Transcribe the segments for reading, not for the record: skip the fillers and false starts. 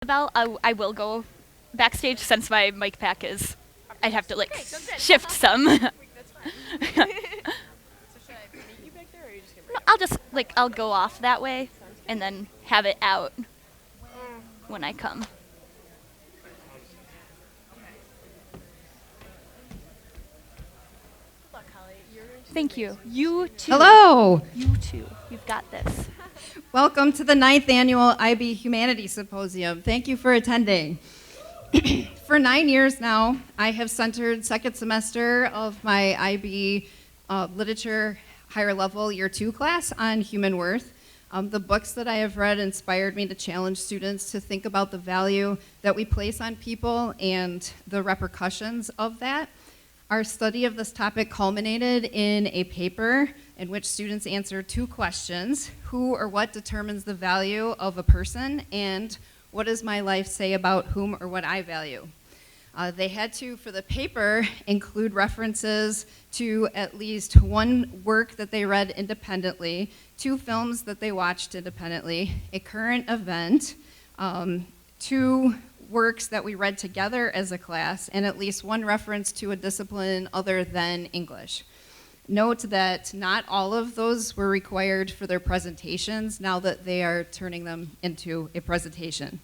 Bell, I will go backstage since my mic pack is. I'd have to like Okay, sounds good. shift some. That's fine. So should I meet you back there, or are you just gonna bring No, it? I'll just I'll go off that way and then have it out Mm. when I come. Good luck, Holly. You're going to Thank be you. amazing. You too. Hello. You too. You've got this. Welcome to the 9th Annual IB Humanities Symposium. Thank you for attending. For 9 years now, I have centered second semester of my IB Literature Higher Level Year 2 class on human worth. The books that I have read inspired me to challenge students to think about the value that we place on people and the repercussions of that. Our study of this topic culminated in a paper in which students answered 2 questions: who or what determines the value of a person, and what does my life say about whom or what I value? They had to, for the paper, include references to at least 1 work that they read independently, 2 films that they watched independently, a current event, 2 works that we read together as a class, and at least 1 reference to a discipline other than English. Note that not all of those were required for their presentations now that they are turning them into a presentation.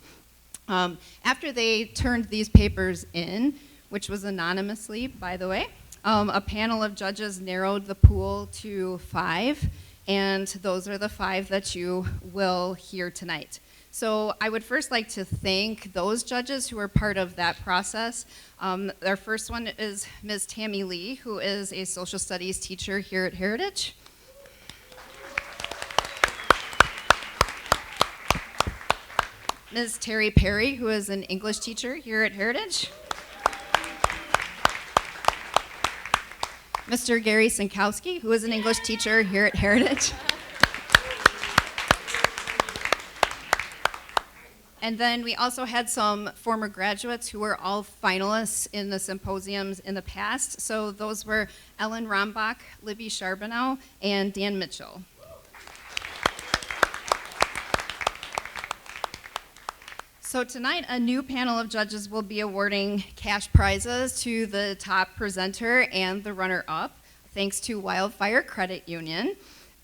After they turned these papers in, which was anonymously, by the way, a panel of judges narrowed the pool to 5, and those are the 5 that you will hear tonight. So I would first like to thank those judges who were part of that process. Our first one is Ms. Tammy Lee, who is a social studies teacher here at Heritage. Ms. Terry Perry, who is an English teacher here at Heritage. Mr. Gary Sinkowski, who is an English teacher here at Heritage. And then we also had some former graduates who were all finalists in the symposiums in the past. So those were Ellen Rombach, Libby Charbonneau, and Dan Mitchell. So tonight, a new panel of judges will be awarding cash prizes to the top presenter and the runner-up, thanks to Wildfire Credit Union,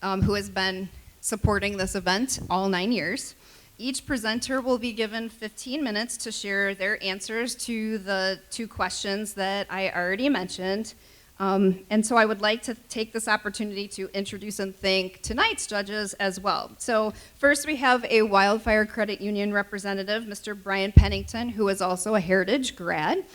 who has been supporting this event all 9 years. Each presenter will be given 15 minutes to share their answers to the 2 questions that I already mentioned. And so I would like to take this opportunity to introduce and thank tonight's judges as well. So first we have a Wildfire Credit Union representative, Mr. Brian Pennington, who is also a Heritage grad.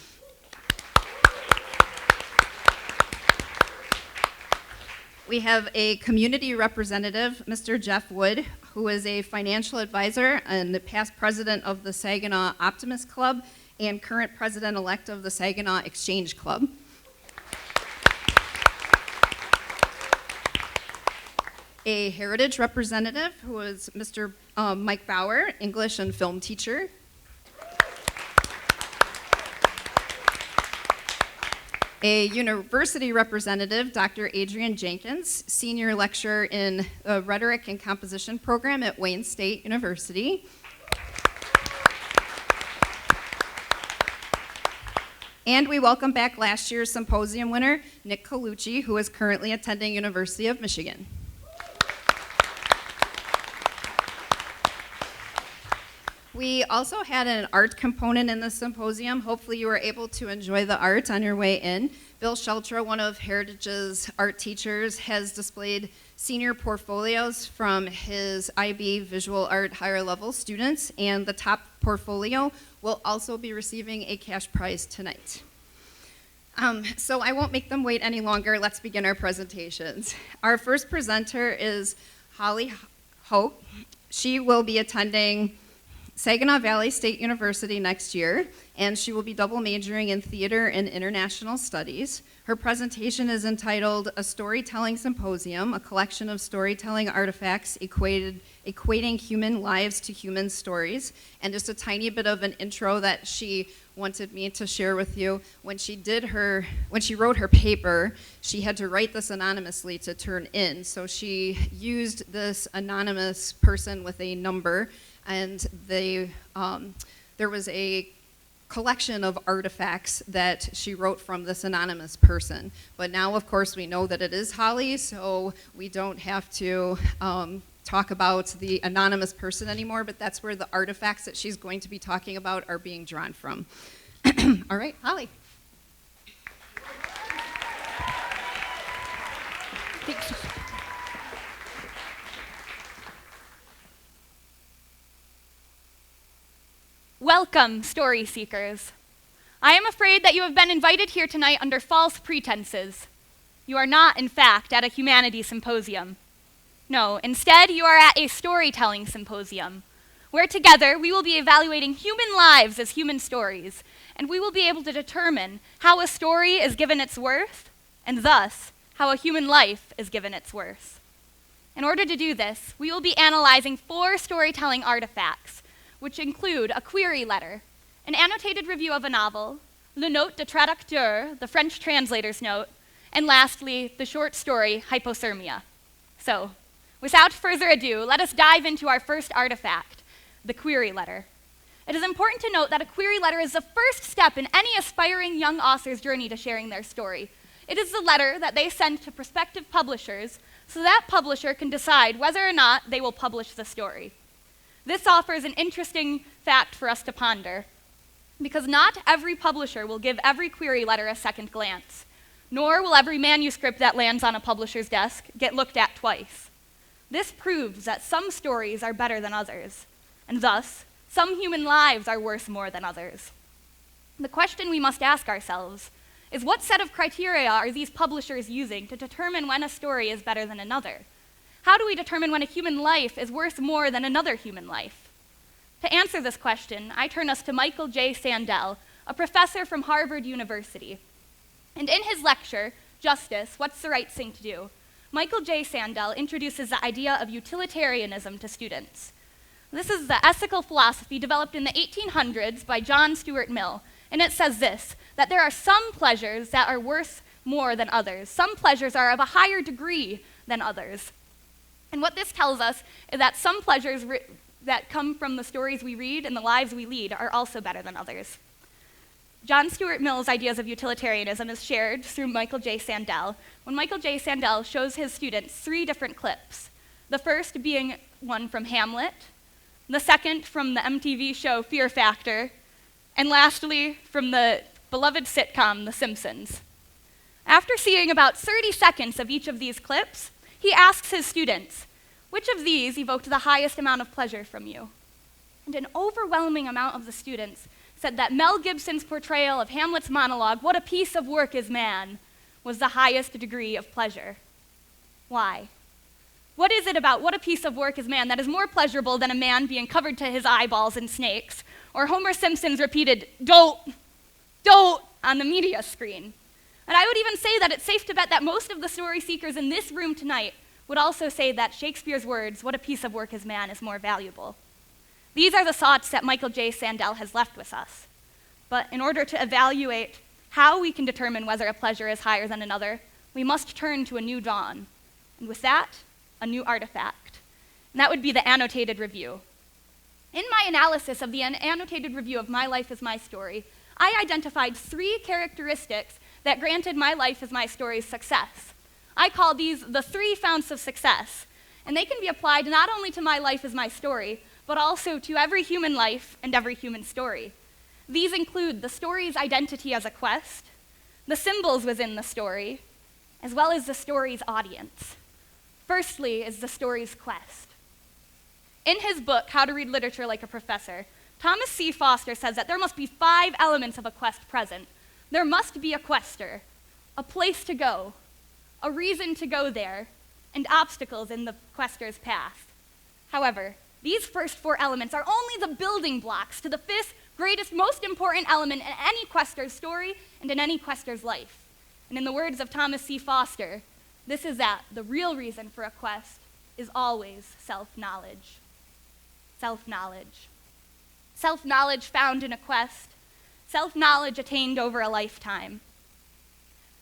We have a community representative, Mr. Jeff Wood, who is a financial advisor and the past president of the Saginaw Optimist Club and current president-elect of the Saginaw Exchange Club. A Heritage representative, who is Mr. Mike Bauer, English and film teacher. A university representative, Dr. Adrian Jenkins, senior lecturer in the Rhetoric and Composition program at Wayne State University. And we welcome back last year's symposium winner, Nick Colucci, who is currently attending University of Michigan. We also had an art component in the symposium. Hopefully you were able to enjoy the art on your way in. Bill Sheltra, one of Heritage's art teachers, has displayed senior portfolios from his IB Visual Art Higher Level students, and the top portfolio will also be receiving a cash prize tonight. So I won't make them wait any longer. Let's begin our presentations. Our first presenter is Holly Hope. She will be attending Saginaw Valley State University next year, and she will be double majoring in theater and international studies. Her presentation is entitled A Storytelling Symposium, a collection of storytelling artifacts equating human lives to human stories. And just a tiny bit of an intro that she wanted me to share with you. When she wrote her paper, she had to write this anonymously to turn in. So she used this anonymous person with a number, and there was a collection of artifacts that she wrote from this anonymous person. But now, of course, we know that it is Holly, so we don't have to talk about the anonymous person anymore, but that's where the artifacts that she's going to be talking about are being drawn from. All right, Holly. Thanks. Welcome, story seekers. I am afraid that you have been invited here tonight under false pretenses. You are not, in fact, at a humanities symposium. No, instead, you are at a storytelling symposium, where together we will be evaluating human lives as human stories, and we will be able to determine how a story is given its worth, and thus, how a human life is given its worth. In order to do this, we will be analyzing 4 storytelling artifacts, which include a query letter, an annotated review of a novel, le note de traducteur, the French translator's note, and lastly, the short story Hypothermia. So, without further ado, let us dive into our first artifact, the query letter. It is important to note that a query letter is the first step in any aspiring young author's journey to sharing their story. It is the letter that they send to prospective publishers so that publisher can decide whether or not they will publish the story. This offers an interesting fact for us to ponder, because not every publisher will give every query letter a second glance, nor will every manuscript that lands on a publisher's desk get looked at twice. This proves that some stories are better than others, and thus, some human lives are worth more than others. The question we must ask ourselves is, what set of criteria are these publishers using to determine when a story is better than another? How do we determine when a human life is worth more than another human life? To answer this question, I turn us to Michael J. Sandel, a professor from Harvard University. And in his lecture, Justice, What's the Right Thing to Do?, Michael J. Sandel introduces the idea of utilitarianism to students. This is the ethical philosophy developed in the 1800s by John Stuart Mill, and it says this, that there are some pleasures that are worth more than others. Some pleasures are of a higher degree than others. And what this tells us is that some pleasures that come from the stories we read and the lives we lead are also better than others. John Stuart Mill's ideas of utilitarianism is shared through Michael J. Sandel, when Michael J. Sandel shows his students 3 different clips, the first being one from Hamlet, the second from the MTV show Fear Factor, and lastly from the beloved sitcom The Simpsons. After seeing about 30 seconds of each of these clips, he asks his students, which of these evoked the highest amount of pleasure from you? And an overwhelming amount of the students said that Mel Gibson's portrayal of Hamlet's monologue, "What a piece of work is man," was the highest degree of pleasure. Why? What is it about "What a piece of work is man" that is more pleasurable than a man being covered to his eyeballs in snakes, or Homer Simpson's repeated don't on the media screen? And I would even say that it's safe to bet that most of the story seekers in this room tonight would also say that Shakespeare's words, "What a piece of work is man," is more valuable. These are the thoughts that Michael J. Sandel has left with us. But in order to evaluate how we can determine whether a pleasure is higher than another, we must turn to a new dawn. And with that, a new artifact. And that would be the annotated review. In my analysis of the annotated review of My Life is My Story, I identified 3 characteristics that granted My Life is My Story's success. I call these the 3 founts of success, and they can be applied not only to My Life is My Story, but also to every human life and every human story. These include the story's identity as a quest, the symbols within the story, as well as the story's audience. Firstly is the story's quest. In his book, How to Read Literature Like a Professor, Thomas C. Foster says that there must be 5 elements of a quest present. There must be a quester, a place to go, a reason to go there, and obstacles in the quester's path. However, these first 4 elements are only the building blocks to the 5th greatest, most important element in any quester's story and in any quester's life. And in the words of Thomas C. Foster, this is that the real reason for a quest is always self-knowledge. Self-knowledge. Self-knowledge found in a quest. Self-knowledge attained over a lifetime.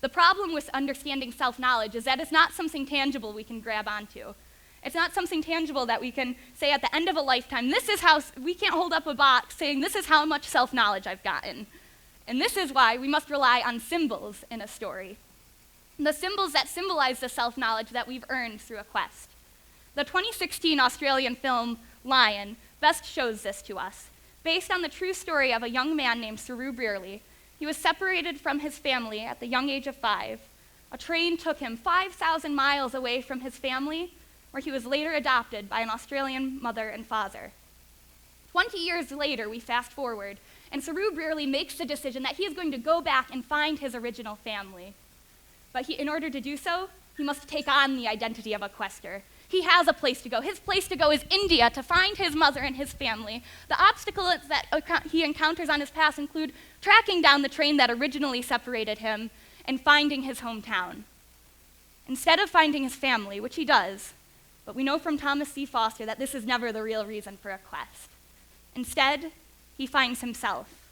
The problem with understanding self-knowledge is that it's not something tangible we can grab onto. It's not something tangible that we can say at the end of a lifetime, this is how, we can't hold up a box saying this is how much self-knowledge I've gotten. And this is why we must rely on symbols in a story. The symbols that symbolize the self-knowledge that we've earned through a quest. The 2016 Australian film, Lion, best shows this to us. Based on the true story of a young man named Saru Brearley, he was separated from his family at the young age of 5. A train took him 5,000 miles away from his family, where he was later adopted by an Australian mother and father. 20 years later, we fast forward, and Saru Brearley makes the decision that he is going to go back and find his original family. But in order to do so, he must take on the identity of a quester. He has a place to go. His place to go is India to find his mother and his family. The obstacles that he encounters on his path include tracking down the train that originally separated him and finding his hometown. Instead of finding his family, which he does, but we know from Thomas C. Foster that this is never the real reason for a quest. Instead, he finds himself.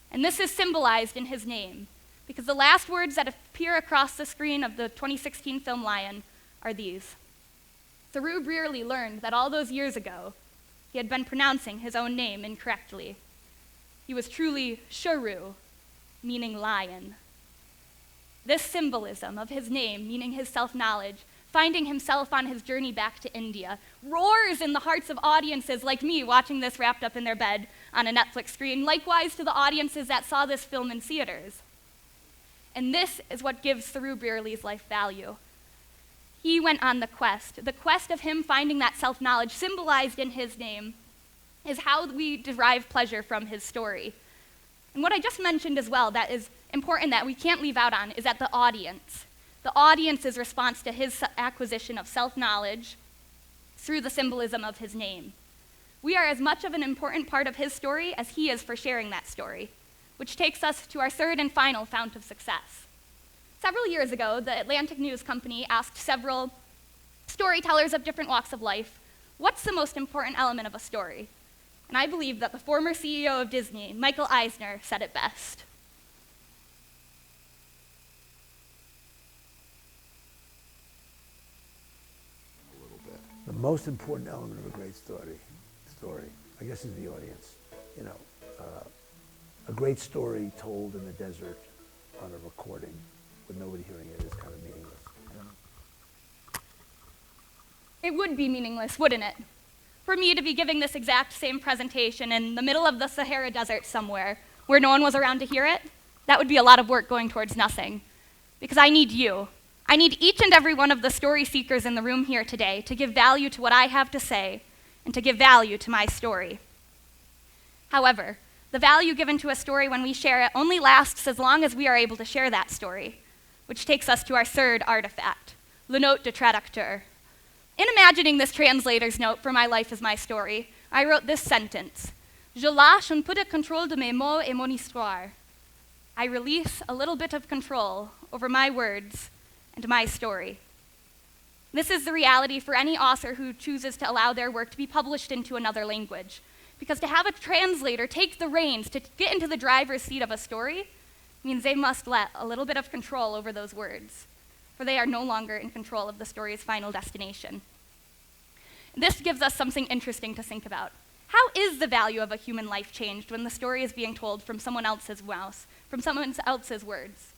And this is symbolized in his name, because the last words that appear across the screen of the 2016 film Lion are these. Saru Brearley learned that all those years ago, he had been pronouncing his own name incorrectly. He was truly Sharu, meaning lion. This symbolism of his name, meaning his self-knowledge, finding himself on his journey back to India, roars in the hearts of audiences like me watching this wrapped up in their bed on a Netflix screen, likewise to the audiences that saw this film in theaters. And this is what gives Saru Brearley's life value. He went on the quest of him finding that self-knowledge symbolized in his name is how we derive pleasure from his story. And what I just mentioned as well that is important that we can't leave out on is that the audience's response to his acquisition of self-knowledge through the symbolism of his name. We are as much of an important part of his story as he is for sharing that story, which takes us to our third and final fount of success. Several years ago, the Atlantic News Company asked several storytellers of different walks of life, what's the most important element of a story? And I believe that the former CEO of Disney, Michael Eisner, said it best. The most important element of a great story, I guess, is the audience. You know, a great story told in the desert on a recording with nobody hearing it is kind of meaningless. You know? It would be meaningless, wouldn't it? For me to be giving this exact same presentation in the middle of the Sahara Desert somewhere, where no one was around to hear it, that would be a lot of work going towards nothing. Because I need you. I need each and every one of the story seekers in the room here today to give value to what I have to say and to give value to my story. However, the value given to a story when we share it only lasts as long as we are able to share that story, which takes us to our third artifact, le note de traducteur. In imagining this translator's note for My Life is My Story, I wrote this sentence, Je lâche un peu de contrôle de mes mots et mon histoire. I release a little bit of control over my words and my story. This is the reality for any author who chooses to allow their work to be published into another language. Because to have a translator take the reins, to get into the driver's seat of a story, means they must let a little bit of control over those words, for they are no longer in control of the story's final destination. This gives us something interesting to think about. How is the value of a human life changed when the story is being told from someone else's mouth, from someone else's words?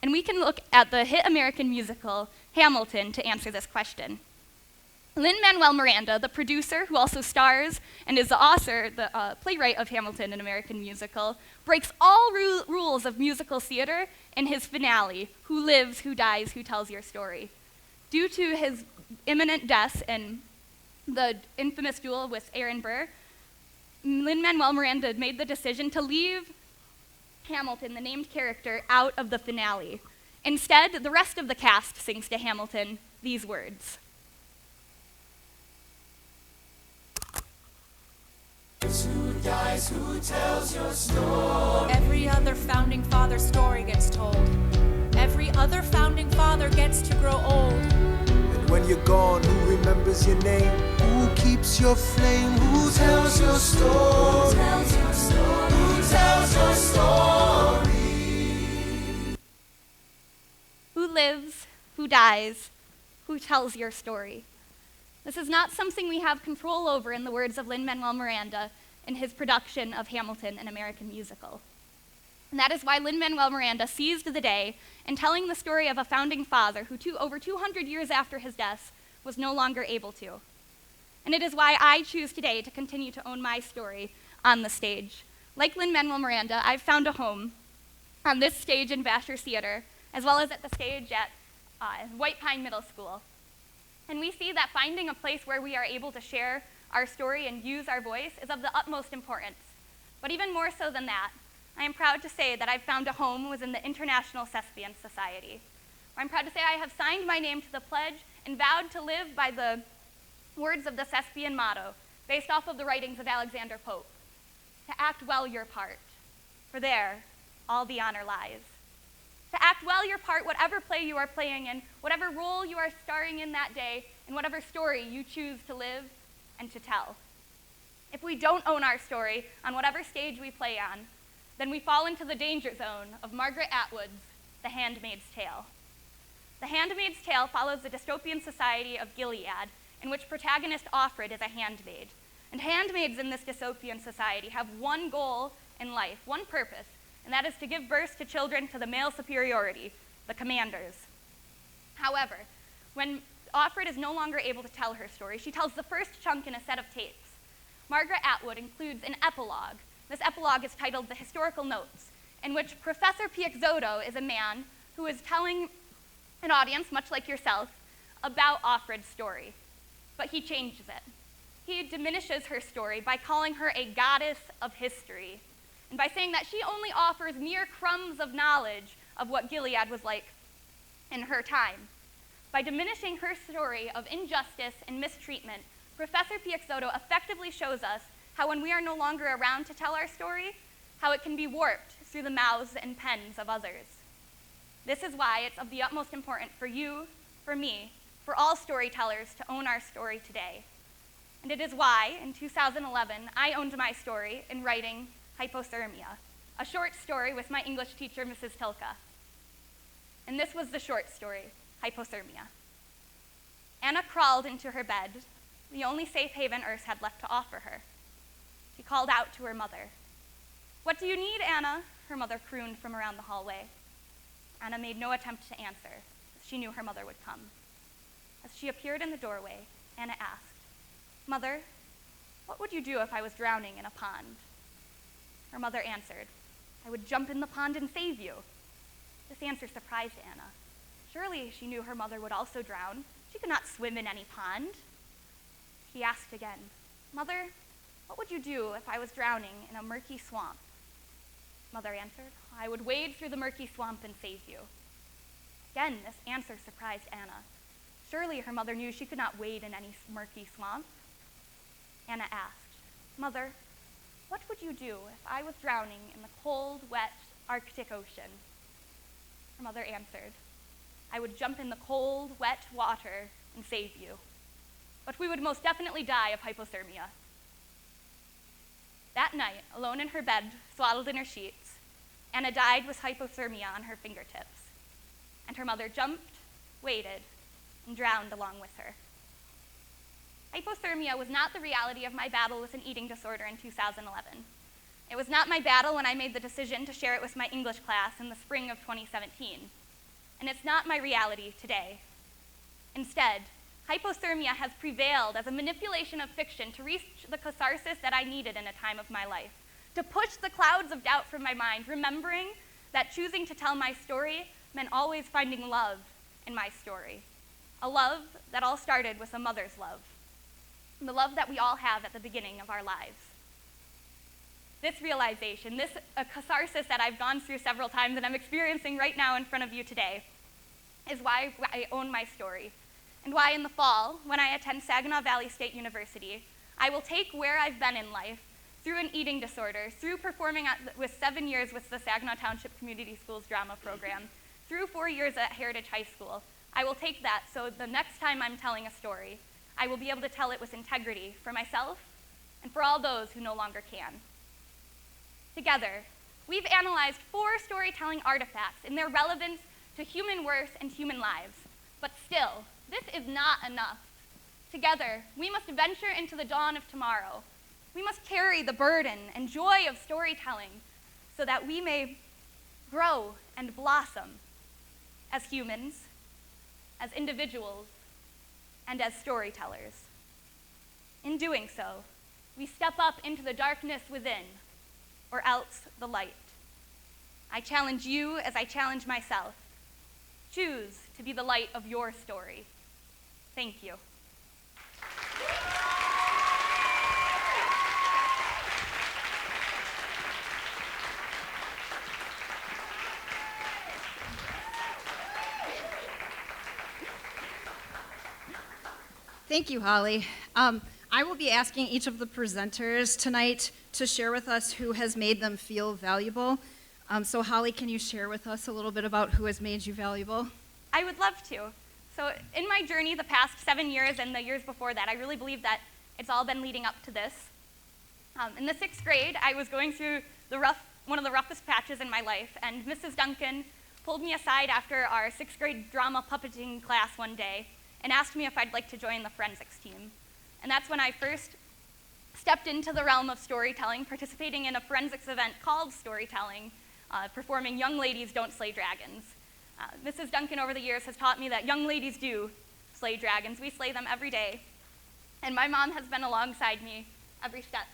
And we can look at the hit American musical Hamilton to answer this question. Lin-Manuel Miranda, the producer who also stars and is the author, the playwright of Hamilton, an American musical, breaks all rules of musical theater in his finale, Who Lives, Who Dies, Who Tells Your Story. Due to his imminent death in the infamous duel with Aaron Burr, Lin-Manuel Miranda made the decision to leave Hamilton, the named character, out of the finale. Instead, the rest of the cast sings to Hamilton these words. Who dies, who tells your story? Every other founding father story gets told. Every other founding father gets to grow old. And when you're gone, who remembers your name? Who keeps your flame? Who tells your story? Who tells your story? Who tells your story? Who lives, who dies, who tells your story? This is not something we have control over, in the words of Lin-Manuel Miranda in his production of Hamilton, an American musical. And that is why Lin-Manuel Miranda seized the day in telling the story of a founding father who, over 200 years after his death, was no longer able to. And it is why I choose today to continue to own my story on the stage. Like Lin-Manuel Miranda, I've found a home on this stage in Vassar Theater, as well as at the stage at White Pine Middle School. And we see that finding a place where we are able to share our story and use our voice is of the utmost importance. But even more so than that, I am proud to say that I've found a home within the International Thespian Society. I'm proud to say I have signed my name to the pledge and vowed to live by the words of the Thespian motto, based off of the writings of Alexander Pope: to act well your part, for there all the honor lies. To act well your part, whatever play you are playing in, whatever role you are starring in that day, and whatever story you choose to live and to tell. If we don't own our story on whatever stage we play on, then we fall into the danger zone of Margaret Atwood's The Handmaid's Tale. The Handmaid's Tale follows the dystopian society of Gilead, in which protagonist Offred is a handmaid. And handmaids in this dystopian society have one goal in life, one purpose, and that is to give birth to children to the male superiority, the commanders. However, when Offred is no longer able to tell her story, she tells the first chunk in a set of tapes. Margaret Atwood includes an epilogue. This epilogue is titled The Historical Notes, in which Professor Piazzotto is a man who is telling an audience, much like yourself, about Offred's story. But he changes it. He diminishes her story by calling her a goddess of history, and by saying that she only offers mere crumbs of knowledge of what Gilead was like in her time. By diminishing her story of injustice and mistreatment, Professor Piazzotto effectively shows us how when we are no longer around to tell our story, how it can be warped through the mouths and pens of others. This is why it's of the utmost importance for you, for me, for all storytellers to own our story today. And it is why, in 2011, I owned my story in writing Hypothermia, a short story with my English teacher, Mrs. Tilka. And this was the short story, Hypothermia. Anna crawled into her bed, the only safe haven Earth had left to offer her. She called out to her mother. "What do you need, Anna?" her mother crooned from around the hallway. Anna made no attempt to answer. She knew her mother would come. As she appeared in the doorway, Anna asked, "Mother, what would you do if I was drowning in a pond?" Her mother answered, "I would jump in the pond and save you." This answer surprised Anna. Surely she knew her mother would also drown. She could not swim in any pond. She asked again, "Mother, what would you do if I was drowning in a murky swamp?" Mother answered, "I would wade through the murky swamp and save you." Again, this answer surprised Anna. Surely her mother knew she could not wade in any murky swamp. Anna asked, "Mother, what would you do if I was drowning in the cold, wet Arctic Ocean?" Her mother answered, "I would jump in the cold, wet water and save you. But we would most definitely die of hypothermia." That night, alone in her bed, swaddled in her sheets, Anna died with hypothermia on her fingertips. And her mother jumped, waded, and drowned along with her. Hypothermia was not the reality of my battle with an eating disorder in 2011. It was not my battle when I made the decision to share it with my English class in the spring of 2017. And it's not my reality today. Instead, hypothermia has prevailed as a manipulation of fiction to reach the catharsis that I needed in a time of my life, to push the clouds of doubt from my mind, remembering that choosing to tell my story meant always finding love in my story, a love that all started with a mother's love, the love that we all have at the beginning of our lives. This realization, this catharsis that I've gone through several times and I'm experiencing right now in front of you today, is why I own my story, and why in the fall, when I attend Saginaw Valley State University, I will take where I've been in life, through an eating disorder, through performing with 7 years with the Saginaw Township Community Schools drama program, through 4 years at Heritage High School. I will take that so the next time I'm telling a story, I will be able to tell it with integrity for myself and for all those who no longer can. Together, we've analyzed 4 storytelling artifacts in their relevance to human worth and human lives. But still, this is not enough. Together, we must venture into the dawn of tomorrow. We must carry the burden and joy of storytelling so that we may grow and blossom as humans, as individuals, and as storytellers. In doing so, we step up into the darkness within, or else the light. I challenge you as I challenge myself. Choose to be the light of your story. Thank you. Thank you, Holly. I will be asking each of the presenters tonight to share with us who has made them feel valuable. So Holly, can you share with us a little bit about who has made you valuable? I would love to. So in my journey the past 7 years and the years before that, I really believe that it's all been leading up to this. In the 6th grade, I was going through one of the roughest patches in my life, and Mrs. Duncan pulled me aside after our 6th grade drama puppeting class one day and asked me if I'd like to join the forensics team. And that's when I first stepped into the realm of storytelling, participating in a forensics event called Storytelling, performing Young Ladies Don't Slay Dragons. Mrs. Duncan over the years has taught me that young ladies do slay dragons. We slay them every day. And my mom has been alongside me every step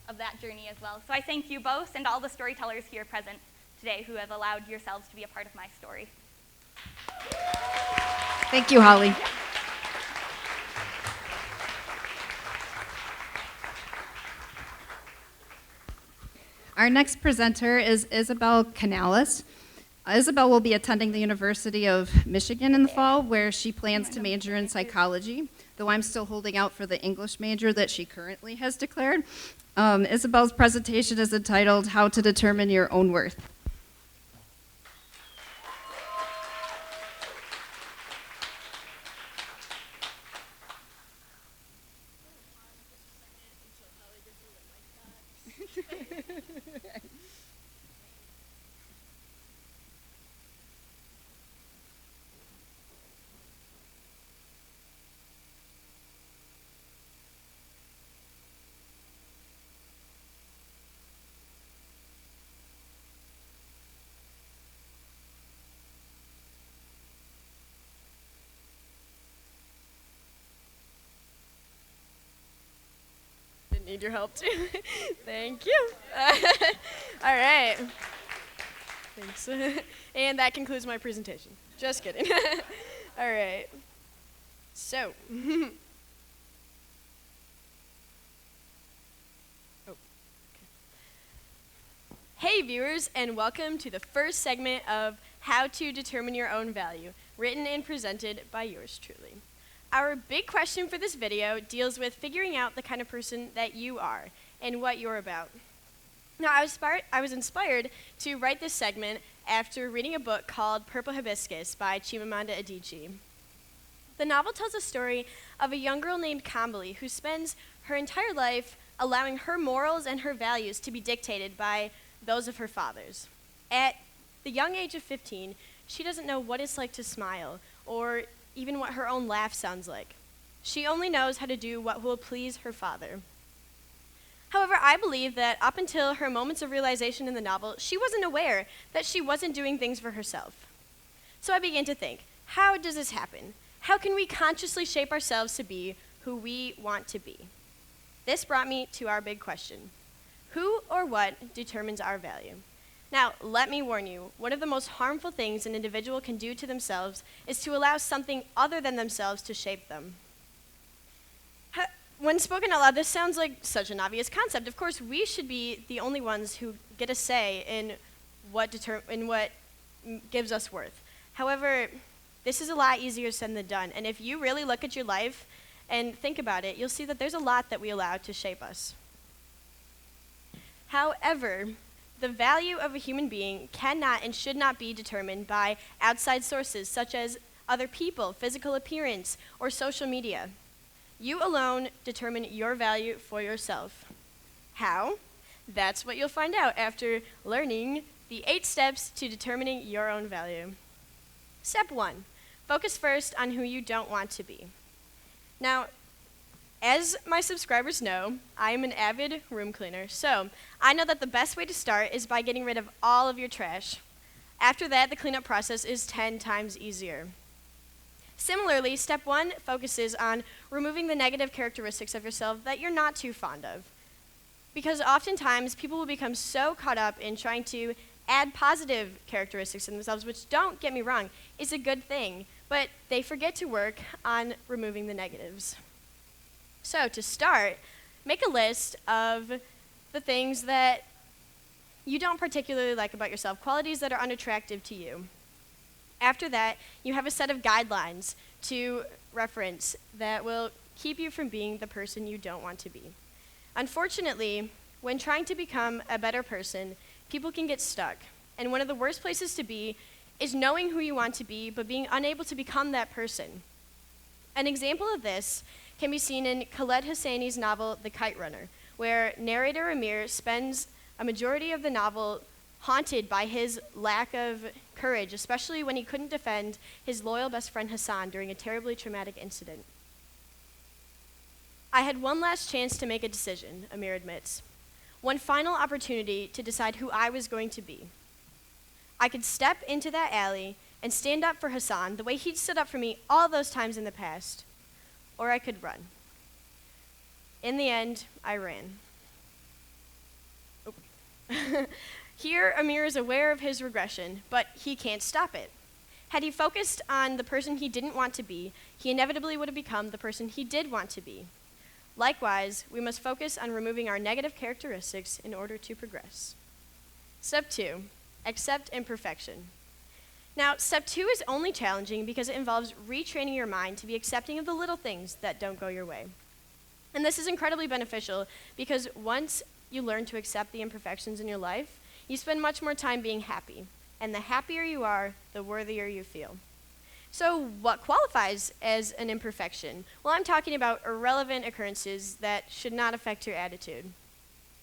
of that journey as well. So I thank you both and all the storytellers here present today who have allowed yourselves to be a part of my story. Thank you, Holly. Our next presenter is Isabel Canales. Isabel will be attending the University of Michigan in the fall, where she plans to major in psychology, though I'm still holding out for the English major that she currently has declared. Isabel's presentation is entitled, How to Determine Your Own Worth. Didn't need your help too. Thank you. All right. Thanks. And that concludes my presentation. Just kidding. All right. So. Hey viewers, and welcome to the first segment of How to Determine Your Own Value, written and presented by yours truly. Our big question for this video deals with figuring out the kind of person that you are and what you're about. Now, I was inspired to write this segment after reading a book called Purple Hibiscus by Chimamanda Adichie. The novel tells a story of a young girl named Kamali who spends her entire life allowing her morals and her values to be dictated by those of her fathers. At the young age of 15, she doesn't know what it's like to smile or even what her own laugh sounds like. She only knows how to do what will please her father. However, I believe that up until her moments of realization in the novel, she wasn't aware that she wasn't doing things for herself. So I began to think, how does this happen? How can we consciously shape ourselves to be who we want to be? This brought me to our big question. Who or what determines our value? Now, let me warn you, one of the most harmful things an individual can do to themselves is to allow something other than themselves to shape them. When spoken out loud, this sounds like such an obvious concept. Of course, we should be the only ones who get a say in what gives us worth. However, this is a lot easier said than done, and if you really look at your life and think about it, you'll see that there's a lot that we allow to shape us. However, the value of a human being cannot and should not be determined by outside sources such as other people, physical appearance, or social media. You alone determine your value for yourself. How? That's what you'll find out after learning the 8 steps to determining your own value. Step 1, focus first on who you don't want to be. Now, As my subscribers know, I am an avid room cleaner, so I know that the best way to start is by getting rid of all of your trash. After that, the cleanup process is 10 times easier. Similarly, step 1 focuses on removing the negative characteristics of yourself that you're not too fond of. Because oftentimes, people will become so caught up in trying to add positive characteristics in themselves, which, don't get me wrong, is a good thing, but they forget to work on removing the negatives. So to start, make a list of the things that you don't particularly like about yourself, qualities that are unattractive to you. After that, you have a set of guidelines to reference that will keep you from being the person you don't want to be. Unfortunately, when trying to become a better person, people can get stuck. And one of the worst places to be is knowing who you want to be, but being unable to become that person. An example of this can be seen in Khaled Hosseini's novel, The Kite Runner, where narrator Amir spends a majority of the novel haunted by his lack of courage, especially when he couldn't defend his loyal best friend Hassan during a terribly traumatic incident. I had one last chance to make a decision, Amir admits. One final opportunity to decide who I was going to be. I could step into that alley and stand up for Hassan the way he'd stood up for me all those times in the past, or I could run. In the end, I ran. Here, Amir is aware of his regression, but he can't stop it. Had he focused on the person he didn't want to be, he inevitably would have become the person he did want to be. Likewise, we must focus on removing our negative characteristics in order to progress. Step 2, accept imperfection. Now, step 2 is only challenging because it involves retraining your mind to be accepting of the little things that don't go your way. And this is incredibly beneficial because once you learn to accept the imperfections in your life, you spend much more time being happy. And the happier you are, the worthier you feel. So what qualifies as an imperfection? Well, I'm talking about irrelevant occurrences that should not affect your attitude.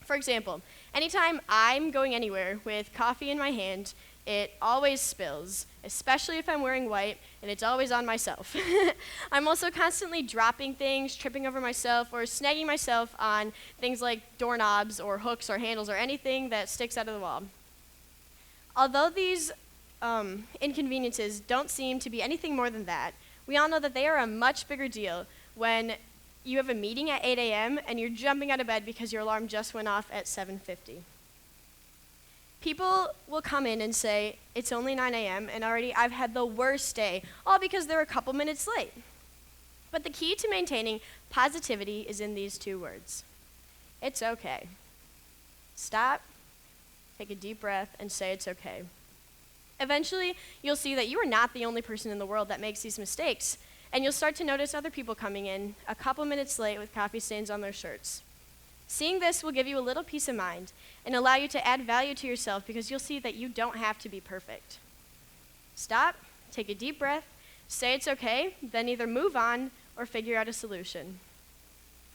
For example, anytime I'm going anywhere with coffee in my hand, it always spills, especially if I'm wearing white, and it's always on myself. I'm also constantly dropping things, tripping over myself, or snagging myself on things like doorknobs or hooks or handles or anything that sticks out of the wall. Although these inconveniences don't seem to be anything more than that, we all know that they are a much bigger deal when you have a meeting at 8 a.m. and you're jumping out of bed because your alarm just went off at 7:50. People will come in and say, it's only 9 a.m. and already I've had the worst day, all because they're a couple minutes late. But the key to maintaining positivity is in these 2 words. It's okay. Stop, take a deep breath, and say it's okay. Eventually, you'll see that you are not the only person in the world that makes these mistakes, and you'll start to notice other people coming in a couple minutes late with coffee stains on their shirts. Seeing this will give you a little peace of mind and allow you to add value to yourself because you'll see that you don't have to be perfect. Stop, take a deep breath, say it's okay, then either move on or figure out a solution.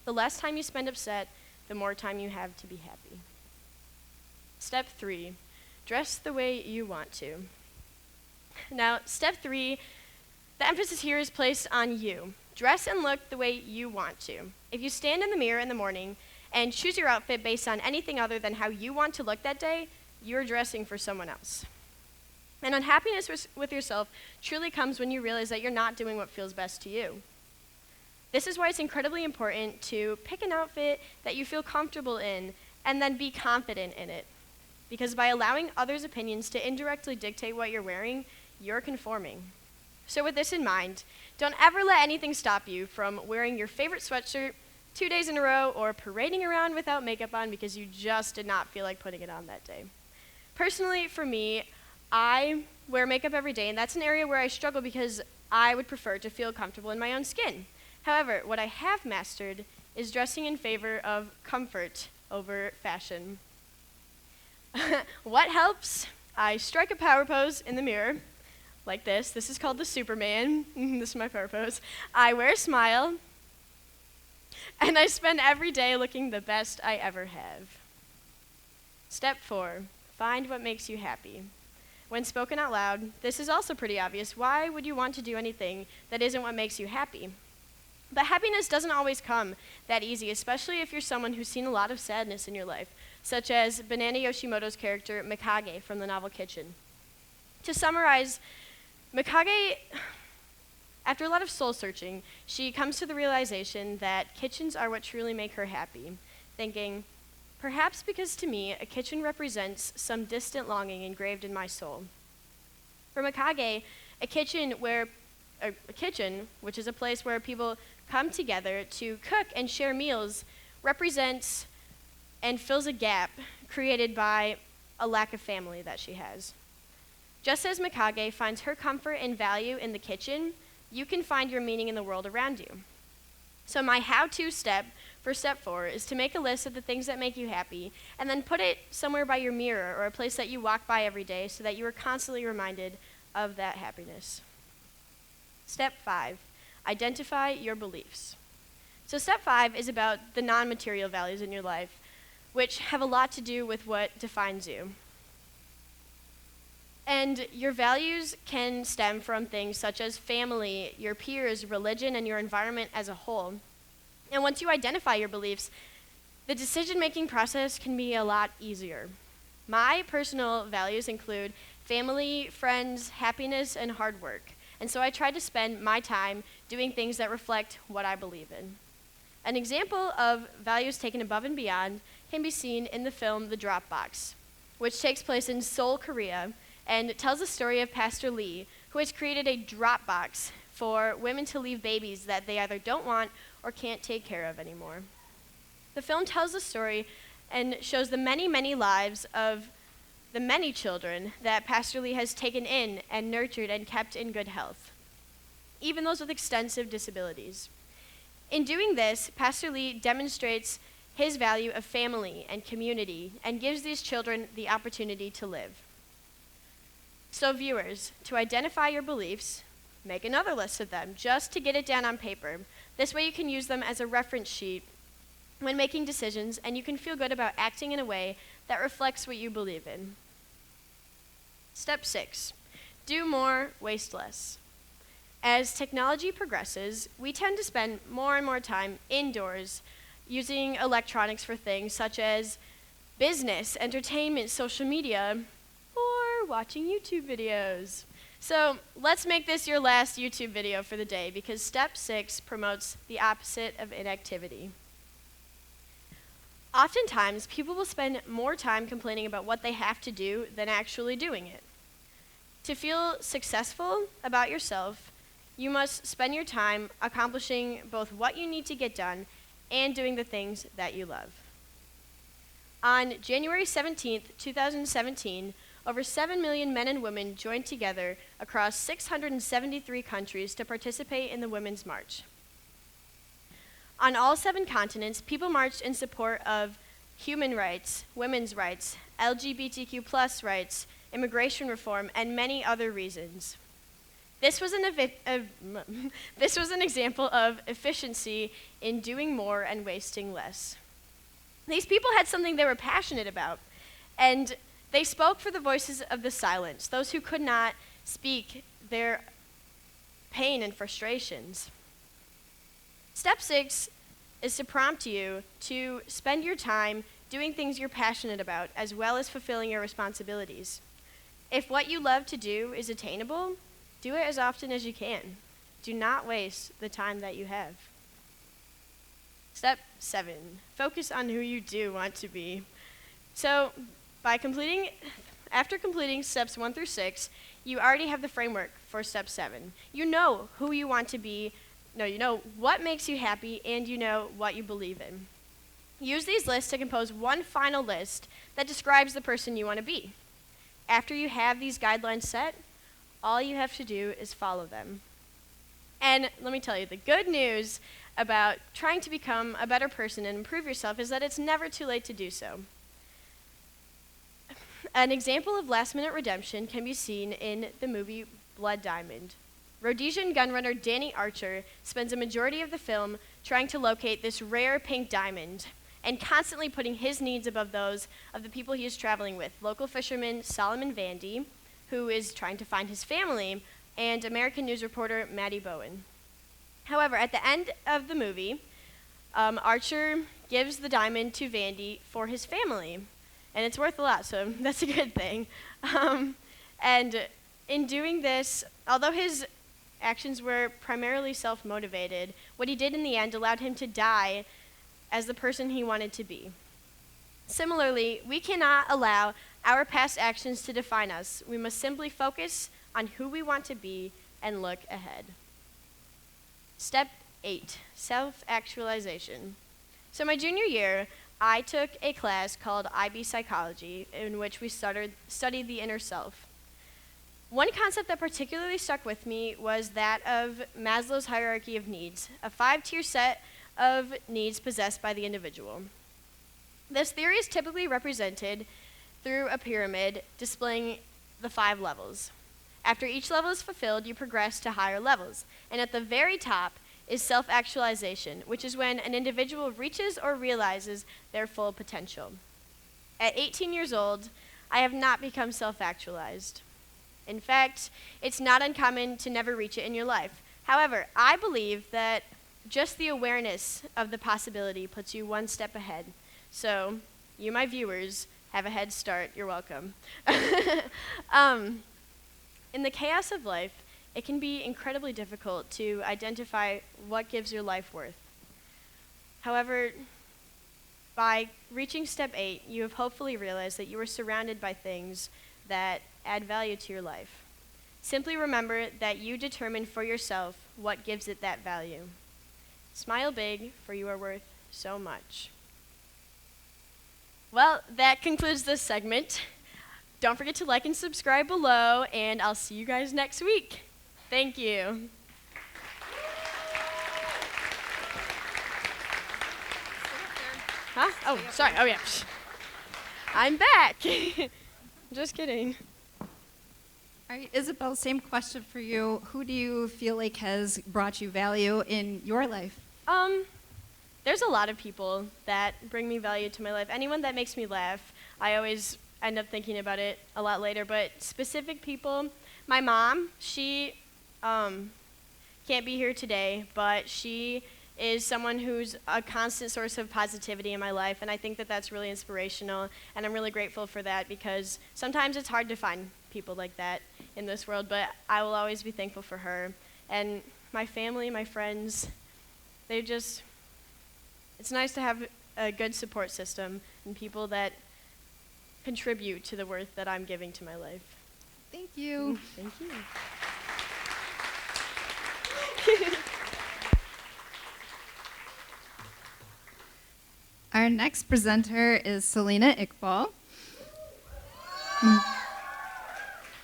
The less time you spend upset, the more time you have to be happy. Step 3, dress the way you want to. Now, step 3, the emphasis here is placed on you. Dress and look the way you want to. If you stand in the mirror in the morning and choose your outfit based on anything other than how you want to look that day, you're dressing for someone else. And unhappiness with yourself truly comes when you realize that you're not doing what feels best to you. This is why it's incredibly important to pick an outfit that you feel comfortable in and then be confident in it. Because by allowing others' opinions to indirectly dictate what you're wearing, you're conforming. So with this in mind, don't ever let anything stop you from wearing your favorite sweatshirt 2 days in a row or parading around without makeup on because you just did not feel like putting it on that day. Personally, for me, I wear makeup every day, and that's an area where I struggle because I would prefer to feel comfortable in my own skin. However, what I have mastered is dressing in favor of comfort over fashion. What helps? I strike a power pose in the mirror, like this. This is called the Superman. This is my power pose. I wear a smile, and I spend every day looking the best I ever have. Step 4, find what makes you happy. When spoken out loud, this is also pretty obvious. Why would you want to do anything that isn't what makes you happy? But happiness doesn't always come that easy, especially if you're someone who's seen a lot of sadness in your life, such as Banana Yoshimoto's character Mikage from the novel Kitchen. To summarize, Mikage, after a lot of soul searching, she comes to the realization that kitchens are what truly make her happy, thinking, perhaps because to me, a kitchen represents some distant longing engraved in my soul. For Mikage, a kitchen, which is a place where people come together to cook and share meals, represents and fills a gap created by a lack of family that she has. Just as Mikage finds her comfort and value in the kitchen, you can find your meaning in the world around you. So my how-to step for step 4 is to make a list of the things that make you happy and then put it somewhere by your mirror or a place that you walk by every day so that you are constantly reminded of that happiness. Step 5, identify your beliefs. So step 5 is about the non-material values in your life, which have a lot to do with what defines you. And your values can stem from things such as family, your peers, religion, and your environment as a whole. And once you identify your beliefs, the decision-making process can be a lot easier. My personal values include family, friends, happiness, and hard work. And so I try to spend my time doing things that reflect what I believe in. An example of values taken above and beyond can be seen in the film The Dropbox, which takes place in Seoul, Korea, and tells the story of Pastor Lee, who has created a Dropbox for women to leave babies that they either don't want or can't take care of anymore. The film tells the story and shows the many, many lives of the many children that Pastor Lee has taken in and nurtured and kept in good health, even those with extensive disabilities. In doing this, Pastor Lee demonstrates his value of family and community and gives these children the opportunity to live. So viewers, to identify your beliefs, make another list of them just to get it down on paper. This way you can use them as a reference sheet when making decisions, and you can feel good about acting in a way that reflects what you believe in. Step 6, do more, waste less. As technology progresses, we tend to spend more and more time indoors using electronics for things such as business, entertainment, social media, or watching YouTube videos. So let's make this your last YouTube video for the day because step 6 promotes the opposite of inactivity. Oftentimes, people will spend more time complaining about what they have to do than actually doing it. To feel successful about yourself, you must spend your time accomplishing both what you need to get done and doing the things that you love. On January 17th, 2017, over 7 million men and women joined together across 673 countries to participate in the Women's March. On all 7 continents, people marched in support of human rights, women's rights, LGBTQ+ rights, immigration reform, and many other reasons. This was an example of efficiency in doing more and wasting less. These people had something they were passionate about, and they spoke for the voices of the silent, those who could not speak their pain and frustrations. Step 6 is to prompt you to spend your time doing things you're passionate about as well as fulfilling your responsibilities. If what you love to do is attainable, do it as often as you can. Do not waste the time that you have. Step 7, focus on who you do want to be. So, after completing steps 1 through 6, you already have the framework for step 7. You know who you want to be, you know what makes you happy, and you know what you believe in. Use these lists to compose one final list that describes the person you want to be. After you have these guidelines set, all you have to do is follow them. And let me tell you, the good news about trying to become a better person and improve yourself is that it's never too late to do so. An example of last-minute redemption can be seen in the movie Blood Diamond. Rhodesian gunrunner Danny Archer spends a majority of the film trying to locate this rare pink diamond and constantly putting his needs above those of the people he is traveling with, local fisherman Solomon Vandy, who is trying to find his family, and American news reporter Maddie Bowen. However, at the end of the movie, Archer gives the diamond to Vandy for his family, and it's worth a lot, so that's a good thing. And in doing this, although his actions were primarily self-motivated, what he did in the end allowed him to die as the person he wanted to be. Similarly, we cannot allow our past actions to define us. We must simply focus on who we want to be and look ahead. Step 8, self-actualization. So my junior year, I took a class called IB Psychology, in which we studied the inner self. One concept that particularly stuck with me was that of Maslow's hierarchy of needs, a 5-tier set of needs possessed by the individual. This theory is typically represented through a pyramid displaying the 5 levels. After each level is fulfilled, you progress to higher levels, and at the very top is self-actualization, which is when an individual reaches or realizes their full potential. At 18 years old, I have not become self-actualized. In fact, it's not uncommon to never reach it in your life. However, I believe that just the awareness of the possibility puts you one step ahead. So, you, my viewers, have a head start. You're welcome. In the chaos of life, it can be incredibly difficult to identify what gives your life worth. However, by reaching step 8, you have hopefully realized that you are surrounded by things that add value to your life. Simply remember that you determine for yourself what gives it that value. Smile big, for you are worth so much. Well, that concludes this segment. Don't forget to like and subscribe below, and I'll see you guys next week. Thank you. Huh? Oh, sorry. Oh, yeah. I'm back. Just kidding. All right, Isabel, same question for you. Who do you feel like has brought you value in your life? There's a lot of people that bring me value to my life. Anyone that makes me laugh, I always end up thinking about it a lot later. But specific people, my mom, she can't be here today, but she is someone who's a constant source of positivity in my life, and I think that that's really inspirational, and I'm really grateful for that because sometimes it's hard to find people like that in this world, but I will always be thankful for her. And my family, my friends, it's nice to have a good support system and people that contribute to the worth that I'm giving to my life. Thank you. Thank you. Our next presenter is Selena Iqbal.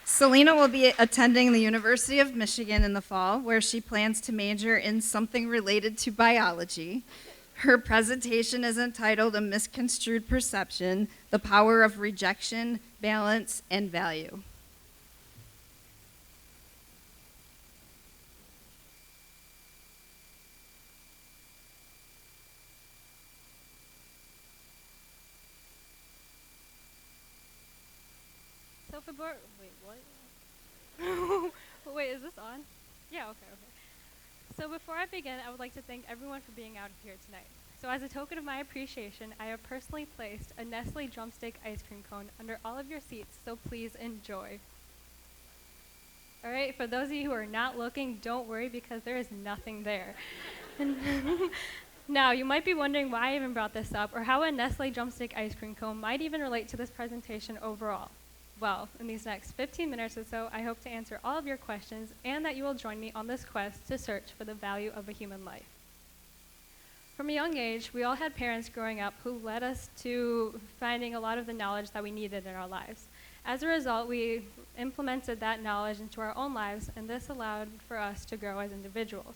Selena will be attending the University of Michigan in the fall, where she plans to major in something related to biology. Her presentation is entitled A Misconstrued Perception, The Power of Rejection, Balance, and Value. So wait, what? Wait, is this on? Yeah, okay. So before I begin, I would like to thank everyone for being out here tonight. So as a token of my appreciation, I have personally placed a Nestle drumstick ice cream cone under all of your seats, so please enjoy. All right, for those of you who are not looking, don't worry because there is nothing there. Now, you might be wondering why I even brought this up or how a Nestle drumstick ice cream cone might even relate to this presentation overall. Well, in these next 15 minutes or so, I hope to answer all of your questions and that you will join me on this quest to search for the value of a human life. From a young age, we all had parents growing up who led us to finding a lot of the knowledge that we needed in our lives. As a result, we implemented that knowledge into our own lives, and this allowed for us to grow as individuals.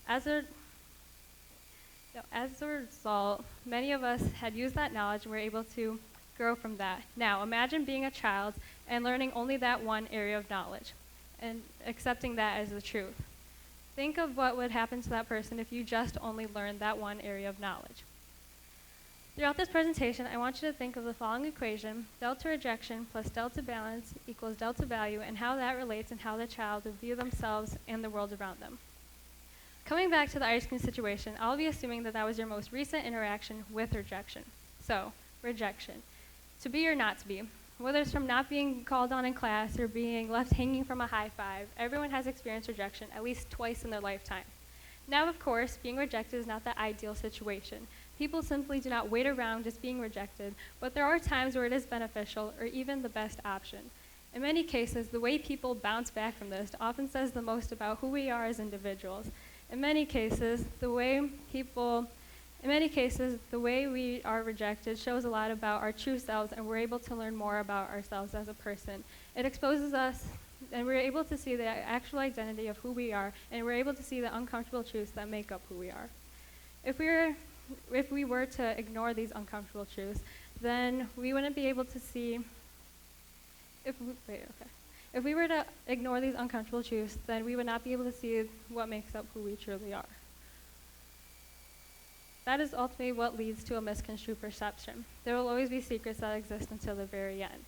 As a result, many of us had used that knowledge and were able to grow from that. Now, imagine being a child and learning only that one area of knowledge and accepting that as the truth. Think of what would happen to that person if you just only learned that one area of knowledge. Throughout this presentation, I want you to think of the following equation: delta rejection plus delta balance equals delta value, and how that relates and how the child will view themselves and the world around them. Coming back to the ice cream situation, I'll be assuming that that was your most recent interaction with rejection. So, rejection. To be or not to be. Whether it's from not being called on in class or being left hanging from a high five, everyone has experienced rejection at least twice in their lifetime. Now, of course, being rejected is not the ideal situation. People simply do not wait around just being rejected, but there are times where it is beneficial or even the best option. In many cases, the way people bounce back from this often says the most about who we are as individuals. In many cases, the way we are rejected shows a lot about our true selves, and we're able to learn more about ourselves as a person. It exposes us, and we're able to see the actual identity of who we are, and we're able to see the uncomfortable truths that make up who we are. If we were to ignore these uncomfortable truths, then we wouldn't be able to see. If we were to ignore these uncomfortable truths, then we would not be able to see what makes up who we truly are. That is ultimately what leads to a misconstrued perception. There will always be secrets that exist until the very end.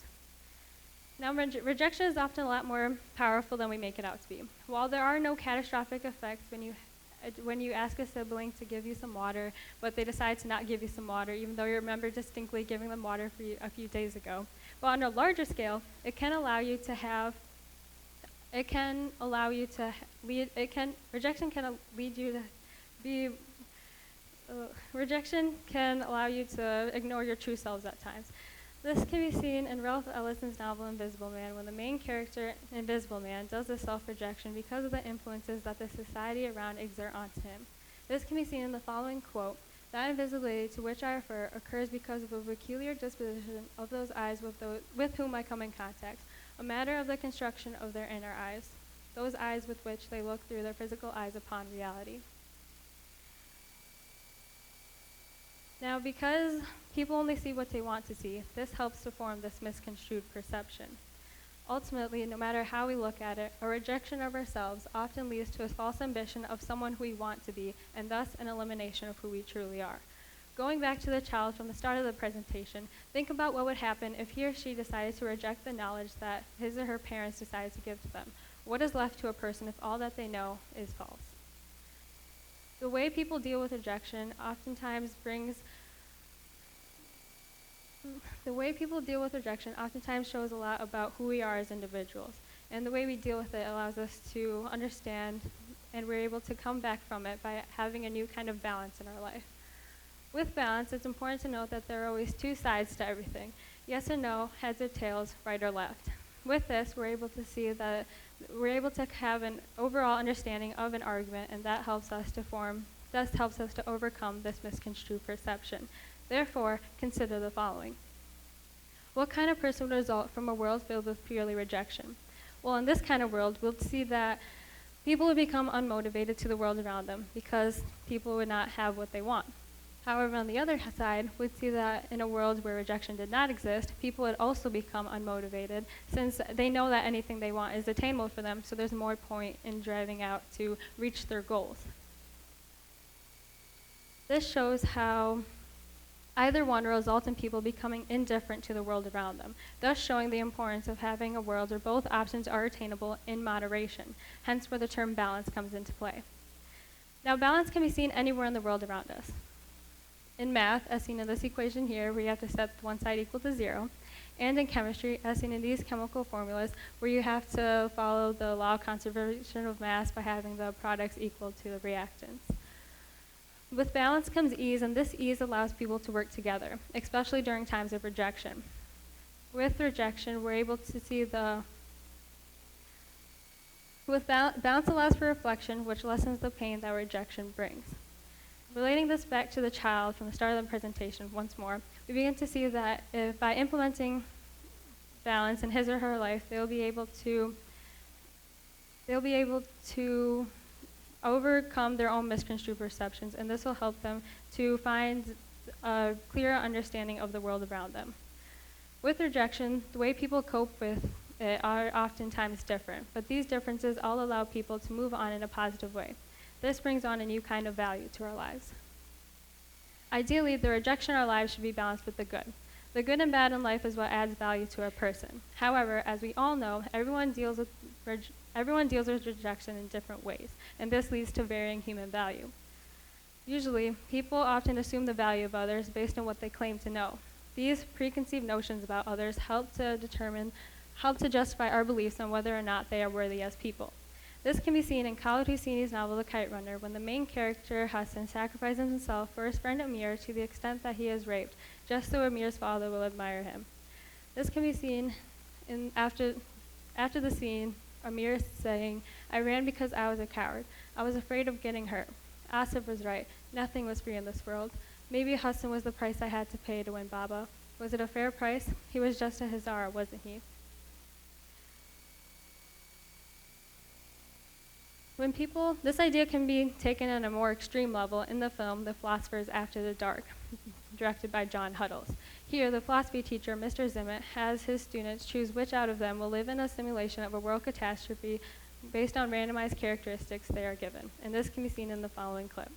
Now, rejection is often a lot more powerful than we make it out to be. While there are no catastrophic effects when you ask a sibling to give you some water, but they decide to not give you some water, even though you remember distinctly giving them water for a few days ago. But on a larger scale, rejection can allow you to ignore your true selves at times. This can be seen in Ralph Ellison's novel Invisible Man, when the main character, Invisible Man, does the self-rejection because of the influences that the society around exert onto him. This can be seen in the following quote: "That invisibility to which I refer occurs because of a peculiar disposition of those eyes with whom I come in contact, a matter of the construction of their inner eyes, those eyes with which they look through their physical eyes upon reality." Now, because people only see what they want to see, this helps to form this misconstrued perception. Ultimately, no matter how we look at it, a rejection of ourselves often leads to a false ambition of someone who we want to be, and thus an elimination of who we truly are. Going back to the child from the start of the presentation, think about what would happen if he or she decided to reject the knowledge that his or her parents decided to give to them. What is left to a person if all that they know is false? The way people deal with rejection oftentimes shows a lot about who we are as individuals. And the way we deal with it allows us to understand, and we're able to come back from it by having a new kind of balance in our life. With balance, it's important to note that there are always two sides to everything: yes or no, heads or tails, right or left. With this, we're able to see that we're able to have an overall understanding of an argument, and that helps us to overcome this misconstrued perception. Therefore, consider the following. What kind of person would result from a world filled with purely rejection? Well, in this kind of world, we'll see that people would become unmotivated to the world around them because people would not have what they want. However, on the other side, we'd see that in a world where rejection did not exist, people would also become unmotivated since they know that anything they want is attainable for them, so there's more point in driving out to reach their goals. This shows how either one will result in people becoming indifferent to the world around them, thus showing the importance of having a world where both options are attainable in moderation, hence where the term balance comes into play. Now, balance can be seen anywhere in the world around us. In math, as seen in this equation here, where you have to set one side equal to 0, and in chemistry, as seen in these chemical formulas, where you have to follow the law of conservation of mass by having the products equal to the reactants. With balance comes ease, and this ease allows people to work together, especially during times of rejection. With rejection, we're able to see balance allows for reflection, which lessens the pain that rejection brings. Relating this back to the child from the start of the presentation once more, we begin to see that by implementing balance in his or her life, they'll be able to overcome their own misconstrued perceptions, and this will help them to find a clearer understanding of the world around them. With rejection, the way people cope with it are oftentimes different, but these differences all allow people to move on in a positive way. This brings on a new kind of value to our lives. Ideally, the rejection in our lives should be balanced with the good. The good and bad in life is what adds value to a person. However, as we all know, everyone deals with rejection in different ways, and this leads to varying human value. Usually, people often assume the value of others based on what they claim to know. These preconceived notions about others help to justify our beliefs on whether or not they are worthy as people. This can be seen in Khaled Hosseini's novel The Kite Runner, when the main character, Hassan, sacrifices himself for his friend Amir to the extent that he is raped, just so Amir's father will admire him. This can be seen after the scene, Amir saying, "I ran because I was a coward. I was afraid of getting hurt. Asif was right. Nothing was free in this world. Maybe Hassan was the price I had to pay to win Baba. Was it a fair price? He was just a Hazara, wasn't he?" This idea can be taken on a more extreme level in the film The Philosophers After the Dark, directed by John Huddles. Here, the philosophy teacher, Mr. Zimmett, has his students choose which out of them will live in a simulation of a world catastrophe based on randomized characteristics they are given. And this can be seen in the following clip.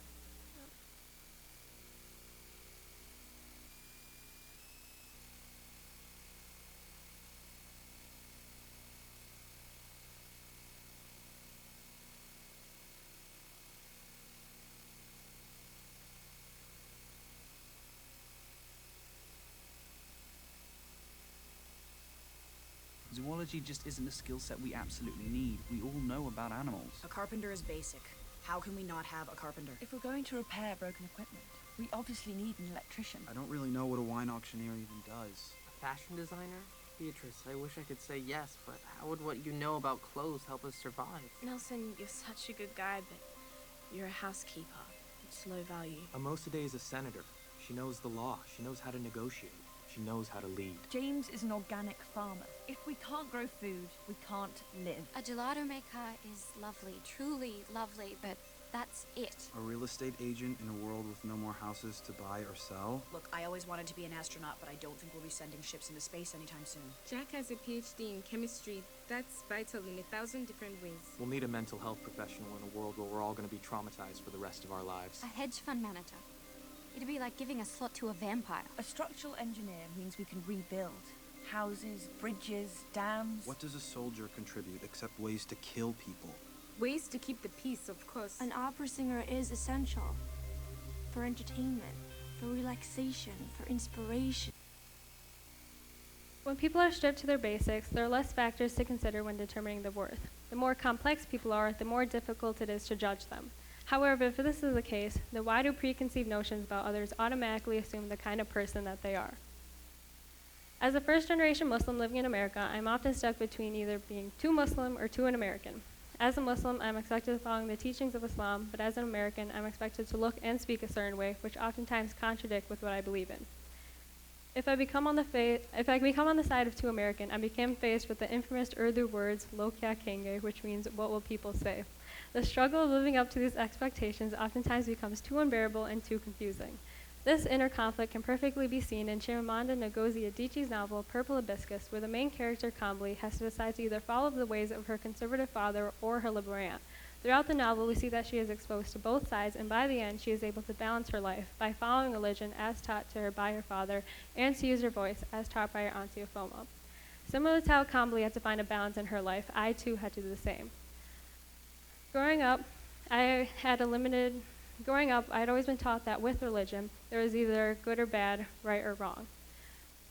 Zoology just isn't a skill set we absolutely need. We all know about animals. A carpenter is basic. How can we not have a carpenter? If we're going to repair broken equipment, we obviously need an electrician. I don't really know what a wine auctioneer even does. A fashion designer? Beatrice, I wish I could say yes, but how would what you know about clothes help us survive? Nelson, you're such a good guy, but you're a housekeeper. It's low value. Amosade is a senator. She knows the law. She knows how to negotiate. She knows how to lead. James is an organic farmer. If we can't grow food, we can't live. A gelato maker is lovely, truly lovely, but that's it. A real estate agent in a world with no more houses to buy or sell? Look, I always wanted to be an astronaut, but I don't think we'll be sending ships into space anytime soon. Jack has a PhD in chemistry. That's vital in 1,000 different ways. We'll need a mental health professional in a world where we're all going to be traumatized for the rest of our lives. A hedge fund manager. It'd be like giving a slot to a vampire. A structural engineer means we can rebuild. Houses, bridges, dams. What does a soldier contribute except ways to kill people? Ways to keep the peace, of course. An opera singer is essential. For entertainment, for relaxation, for inspiration. When people are stripped to their basics, there are less factors to consider when determining their worth. The more complex people are, the more difficult it is to judge them. However, if this is the case, then why do preconceived notions about others automatically assume the kind of person that they are? As a first-generation Muslim living in America, I'm often stuck between either being too Muslim or too an American. As a Muslim, I'm expected to follow the teachings of Islam, but as an American, I'm expected to look and speak a certain way, which oftentimes contradict with what I believe in. If I become on the side of too American, I become faced with the infamous Urdu words "lo kya kenge," which means "what will people say?" The struggle of living up to these expectations oftentimes becomes too unbearable and too confusing. This inner conflict can perfectly be seen in Chimamanda Ngozi Adichie's novel Purple Hibiscus, where the main character, Kamli, has to decide to either follow the ways of her conservative father or her liberal aunt. Throughout the novel, we see that she is exposed to both sides, and by the end, she is able to balance her life by following religion as taught to her by her father, and to use her voice as taught by her auntie Afoma. Similar to how Kamli had to find a balance in her life, I too had to do the same. Growing up, I had always been taught that with religion, there was either good or bad, right or wrong.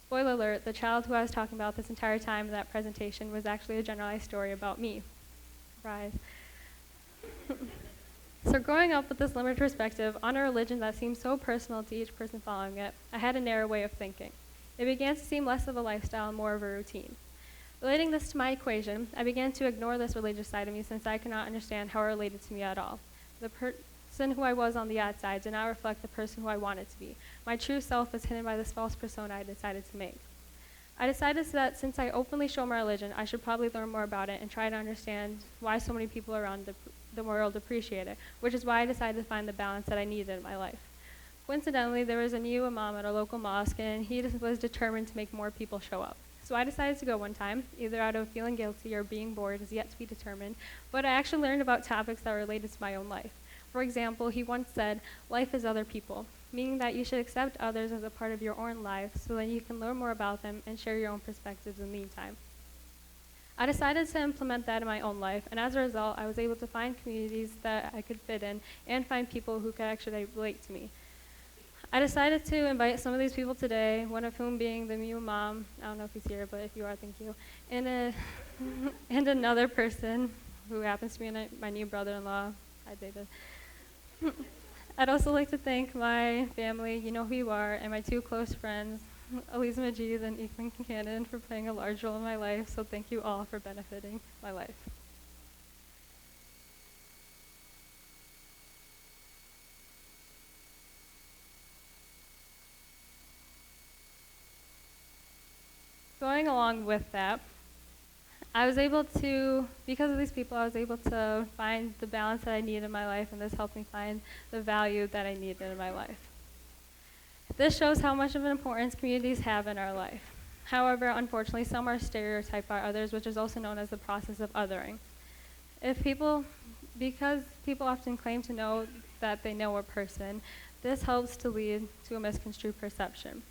Spoiler alert, the child who I was talking about this entire time in that presentation was actually a generalized story about me. Surprise. So growing up with this limited perspective on a religion that seemed so personal to each person following it, I had a narrow way of thinking. It began to seem less of a lifestyle and more of a routine. Relating this to my equation, I began to ignore this religious side of me since I could not understand how it related to me at all. The person who I was on the outside did not reflect the person who I wanted to be. My true self was hidden by this false persona I decided to make. I decided that since I openly show my religion, I should probably learn more about it and try to understand why so many people around the world appreciate it, which is why I decided to find the balance that I needed in my life. Coincidentally, there was a new imam at our local mosque, and he was determined to make more people show up. So I decided to go one time, either out of feeling guilty or being bored is yet to be determined, but I actually learned about topics that were related to my own life. For example, he once said, "Life is other people. meaning that you should accept others as a part of your own life so that you can learn more about them and share your own perspectives in the meantime. I decided to implement that in my own life, and as a result, I was able to find communities that I could fit in and find people who could actually relate to me. I decided to invite some of these people today, one of whom being the Mew mom, I don't know if he's here, but if you are, thank you, and, and another person who happens to be my new brother-in-law. Hi, David. I'd also like to thank my family, you know who you are, and my two close friends, Elise Majid and Ethan Cannon, for playing a large role in my life, so thank you all for benefiting my life. Going along with that, I was able to, because of these people, I was able to find the balance that I needed in my life, and this helped me find the value that I needed in my life. This shows how much of an importance communities have in our life. However, unfortunately, some are stereotyped by others, which is also known as the process of othering. Because people often claim to know that they know a person, this helps to lead to a misconstrued perception.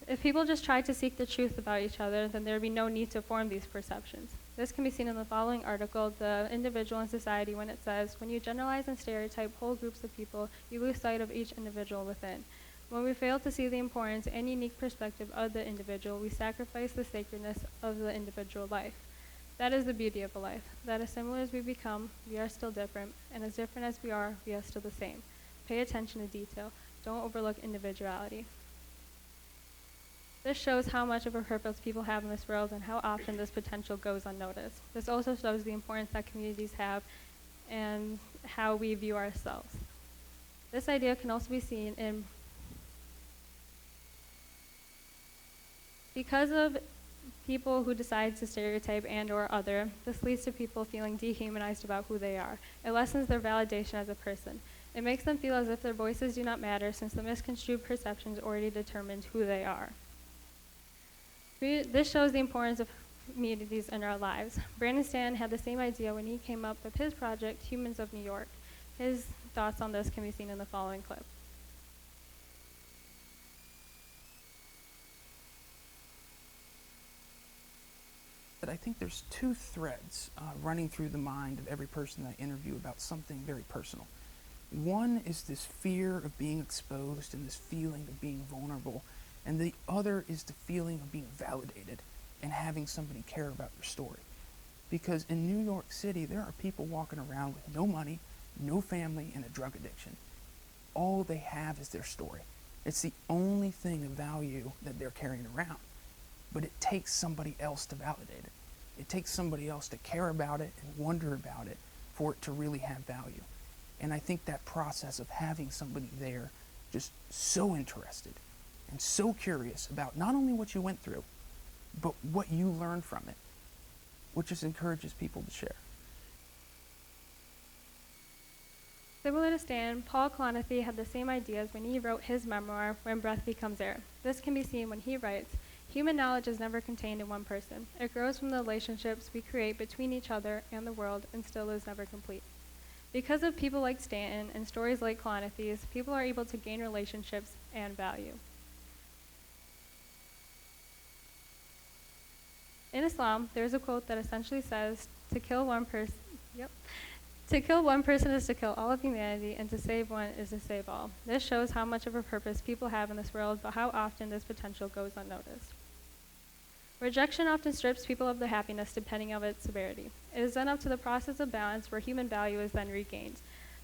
If people just tried to seek the truth about each other, then there would be no need to form these perceptions. This can be seen in the following article, The Individual in Society, when it says, when you generalize and stereotype whole groups of people, you lose sight of each individual within. When we fail to see the importance and unique perspective of the individual, we sacrifice the sacredness of the individual life. That is the beauty of a life, that as similar as we become, we are still different, and as different as we are still the same. Pay attention to detail. Don't overlook individuality. This shows how much of a purpose people have in this world and how often this potential goes unnoticed. This also shows the importance that communities have and how we view ourselves. This idea can also be seen in because of people who decide to stereotype and or other, this leads to people feeling dehumanized about who they are. It lessens their validation as a person. It makes them feel as if their voices do not matter since the misconstrued perceptions already determined who they are. This shows the importance of communities in our lives. Brandon Stanton had the same idea when he came up with his project, Humans of New York. His thoughts on this can be seen in the following clip. But I think there's two threads running through the mind of every person that I interview about something very personal. One is this fear of being exposed and this feeling of being vulnerable, and the other is the feeling of being validated and having somebody care about your story. Because in New York City, there are people walking around with no money, no family, and a drug addiction. All they have is their story. It's the only thing of value that they're carrying around. But it takes somebody else to validate it. It takes somebody else to care about it and wonder about it for it to really have value. And I think that process of having somebody there just so interested and so curious about not only what you went through, but what you learned from it, which just encourages people to share. Similar to Stan, Paul Kalanithi had the same ideas when he wrote his memoir, When Breath Becomes Air. This can be seen when he writes, human knowledge is never contained in one person. It grows from the relationships we create between each other and the world and still is never complete. Because of people like Stanton and stories like Kalanithi's, people are able to gain relationships and value. In Islam, there's a quote that essentially says, to kill one person is to kill all of humanity, and to save one is to save all. This shows how much of a purpose people have in this world, but how often this potential goes unnoticed. Rejection often strips people of their happiness depending on its severity. It is then up to the process of balance where human value is then regained.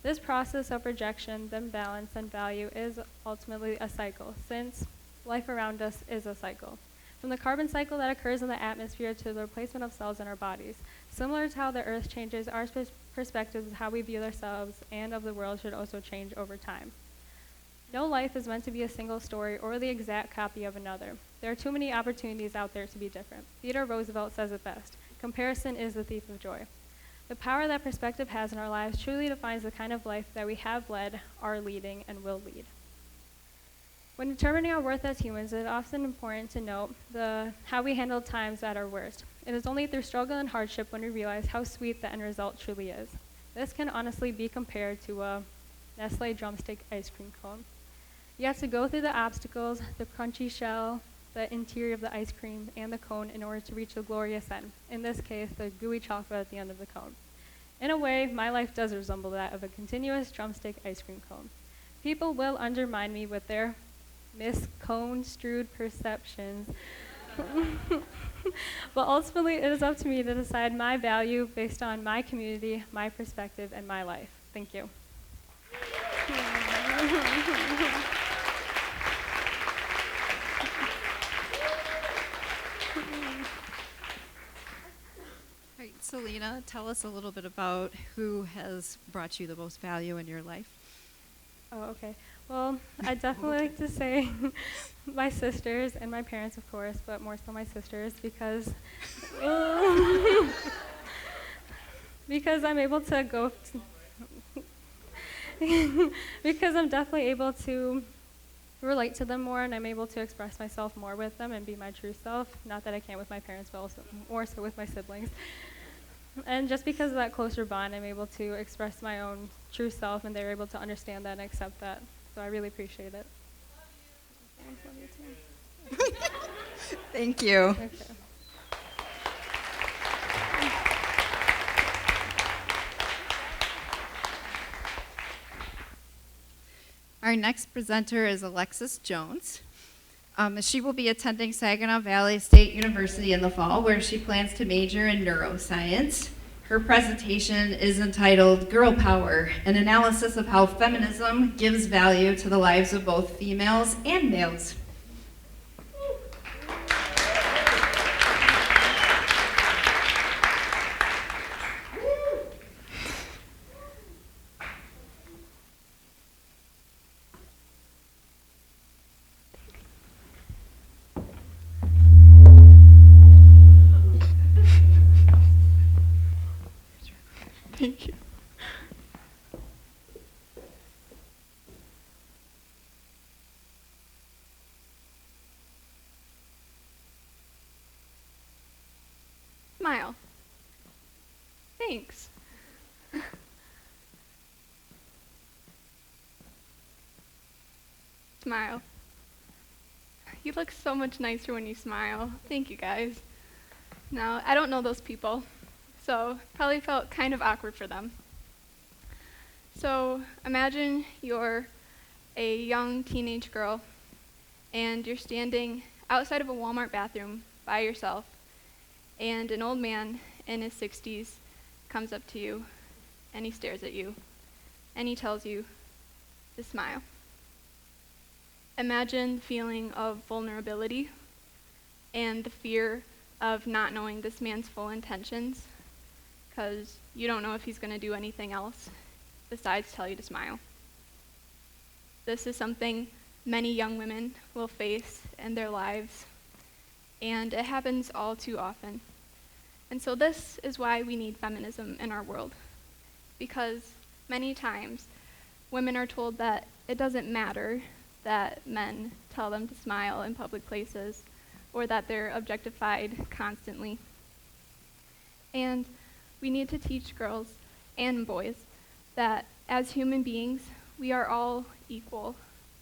This process of rejection, then balance, then value is ultimately a cycle, since life around us is a cycle. From the carbon cycle that occurs in the atmosphere to the replacement of cells in our bodies. Similar to how the earth changes, our perspectives of how we view ourselves and of the world should also change over time. No life is meant to be a single story or the exact copy of another. There are too many opportunities out there to be different. Theodore Roosevelt says it best, comparison is the thief of joy. The power that perspective has in our lives truly defines the kind of life that we have led, are leading, and will lead. When determining our worth as humans, it is often important to note how we handle times at our worst. It is only through struggle and hardship when we realize how sweet the end result truly is. This can honestly be compared to a Nestle drumstick ice cream cone. You have to go through the obstacles, the crunchy shell, the interior of the ice cream, and the cone in order to reach the glorious end. In this case, the gooey chocolate at the end of the cone. In a way, my life does resemble that of a continuous drumstick ice cream cone. People will undermine me with their misconstrued perceptions. But ultimately, it is up to me to decide my value based on my community, my perspective, and my life. Thank you. All right, Selena, tell us a little bit about who has brought you the most value in your life. Oh, okay. Well, I'd definitely like to say my sisters and my parents, of course, but more so my sisters because because I'm able to go because I'm definitely able to relate to them more, and I'm able to express myself more with them and be my true self. Not that I can't with my parents, but also more so with my siblings. And just because of that closer bond, I'm able to express my own true self, and they're able to understand that and accept that. So I really appreciate it. Thank you. Okay. Our next presenter is Alexis Jones. She will be attending Saginaw Valley State University in the fall, where she plans to major in neuroscience. Her presentation is entitled Girl Power, an analysis of how feminism gives value to the lives of both females and males. Thank you. Smile. Thanks. Smile. You look so much nicer when you smile. Thank you, guys. Now, I don't know those people, so probably felt kind of awkward for them. So imagine you're a young teenage girl and you're standing outside of a Walmart bathroom by yourself, and an old man in his 60s comes up to you and he stares at you and he tells you to smile. Imagine the feeling of vulnerability and the fear of not knowing this man's full intentions, because you don't know if he's going to do anything else besides tell you to smile. This is something many young women will face in their lives, and it happens all too often. And so this is why we need feminism in our world, because many times women are told that it doesn't matter that men tell them to smile in public places, or that they're objectified constantly. And we need to teach girls and boys that as human beings, we are all equal,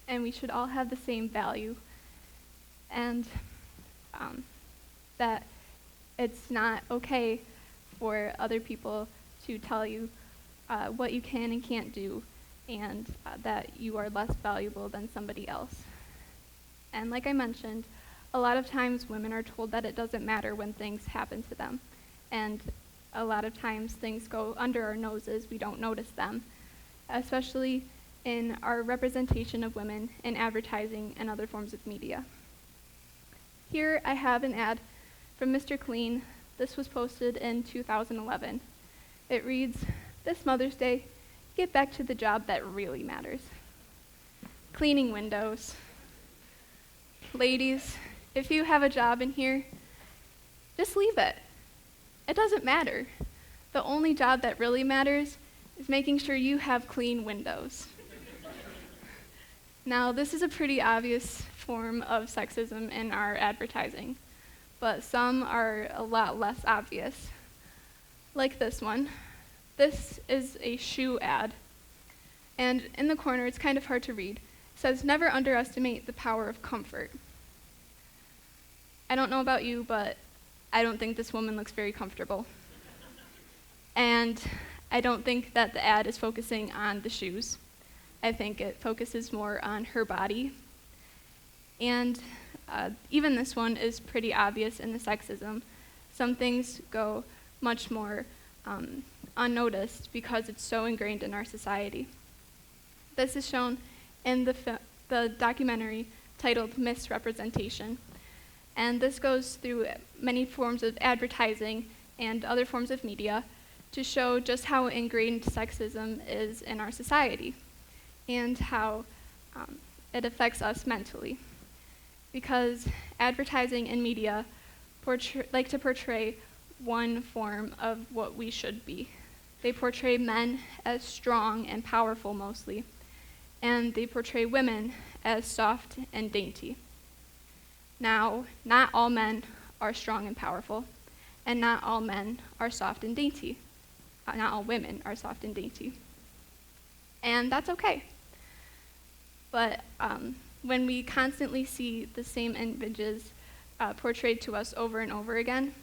and we should all have the same value, and that it's not okay for other people to tell you what you can and can't do, and that you are less valuable than somebody else. And like I mentioned, a lot of times women are told that it doesn't matter when things happen to them, and a lot of times things go under our noses, we don't notice them, especially in our representation of women in advertising and other forms of media. Here I have an ad from Mr. Clean. This was posted in 2011. It reads, "This Mother's Day, get back to the job that really matters. Cleaning windows. Ladies, if you have a job in here, just leave it. It doesn't matter. The only job that really matters is making sure you have clean windows." Now, this is a pretty obvious form of sexism in our advertising, but some are a lot less obvious. Like this one. This is a shoe ad, and in the corner, it's kind of hard to read. says never underestimate the power of comfort. I don't know about you, but I don't think this woman looks very comfortable. And I don't think that the ad is focusing on the shoes. I think it focuses more on her body. And even this one is pretty obvious in the sexism. Some things go much more unnoticed because it's so ingrained in our society. This is shown in the documentary titled Misrepresentation. And this goes through many forms of advertising and other forms of media to show just how ingrained sexism is in our society and how it affects us mentally. Because advertising and media like to portray one form of what we should be. They portray men as strong and powerful mostly, and they portray women as soft and dainty. Now, not all men are strong and powerful, and not all men are soft and dainty. Not all women are soft and dainty. And that's okay. But when we constantly see the same images portrayed to us over and over again,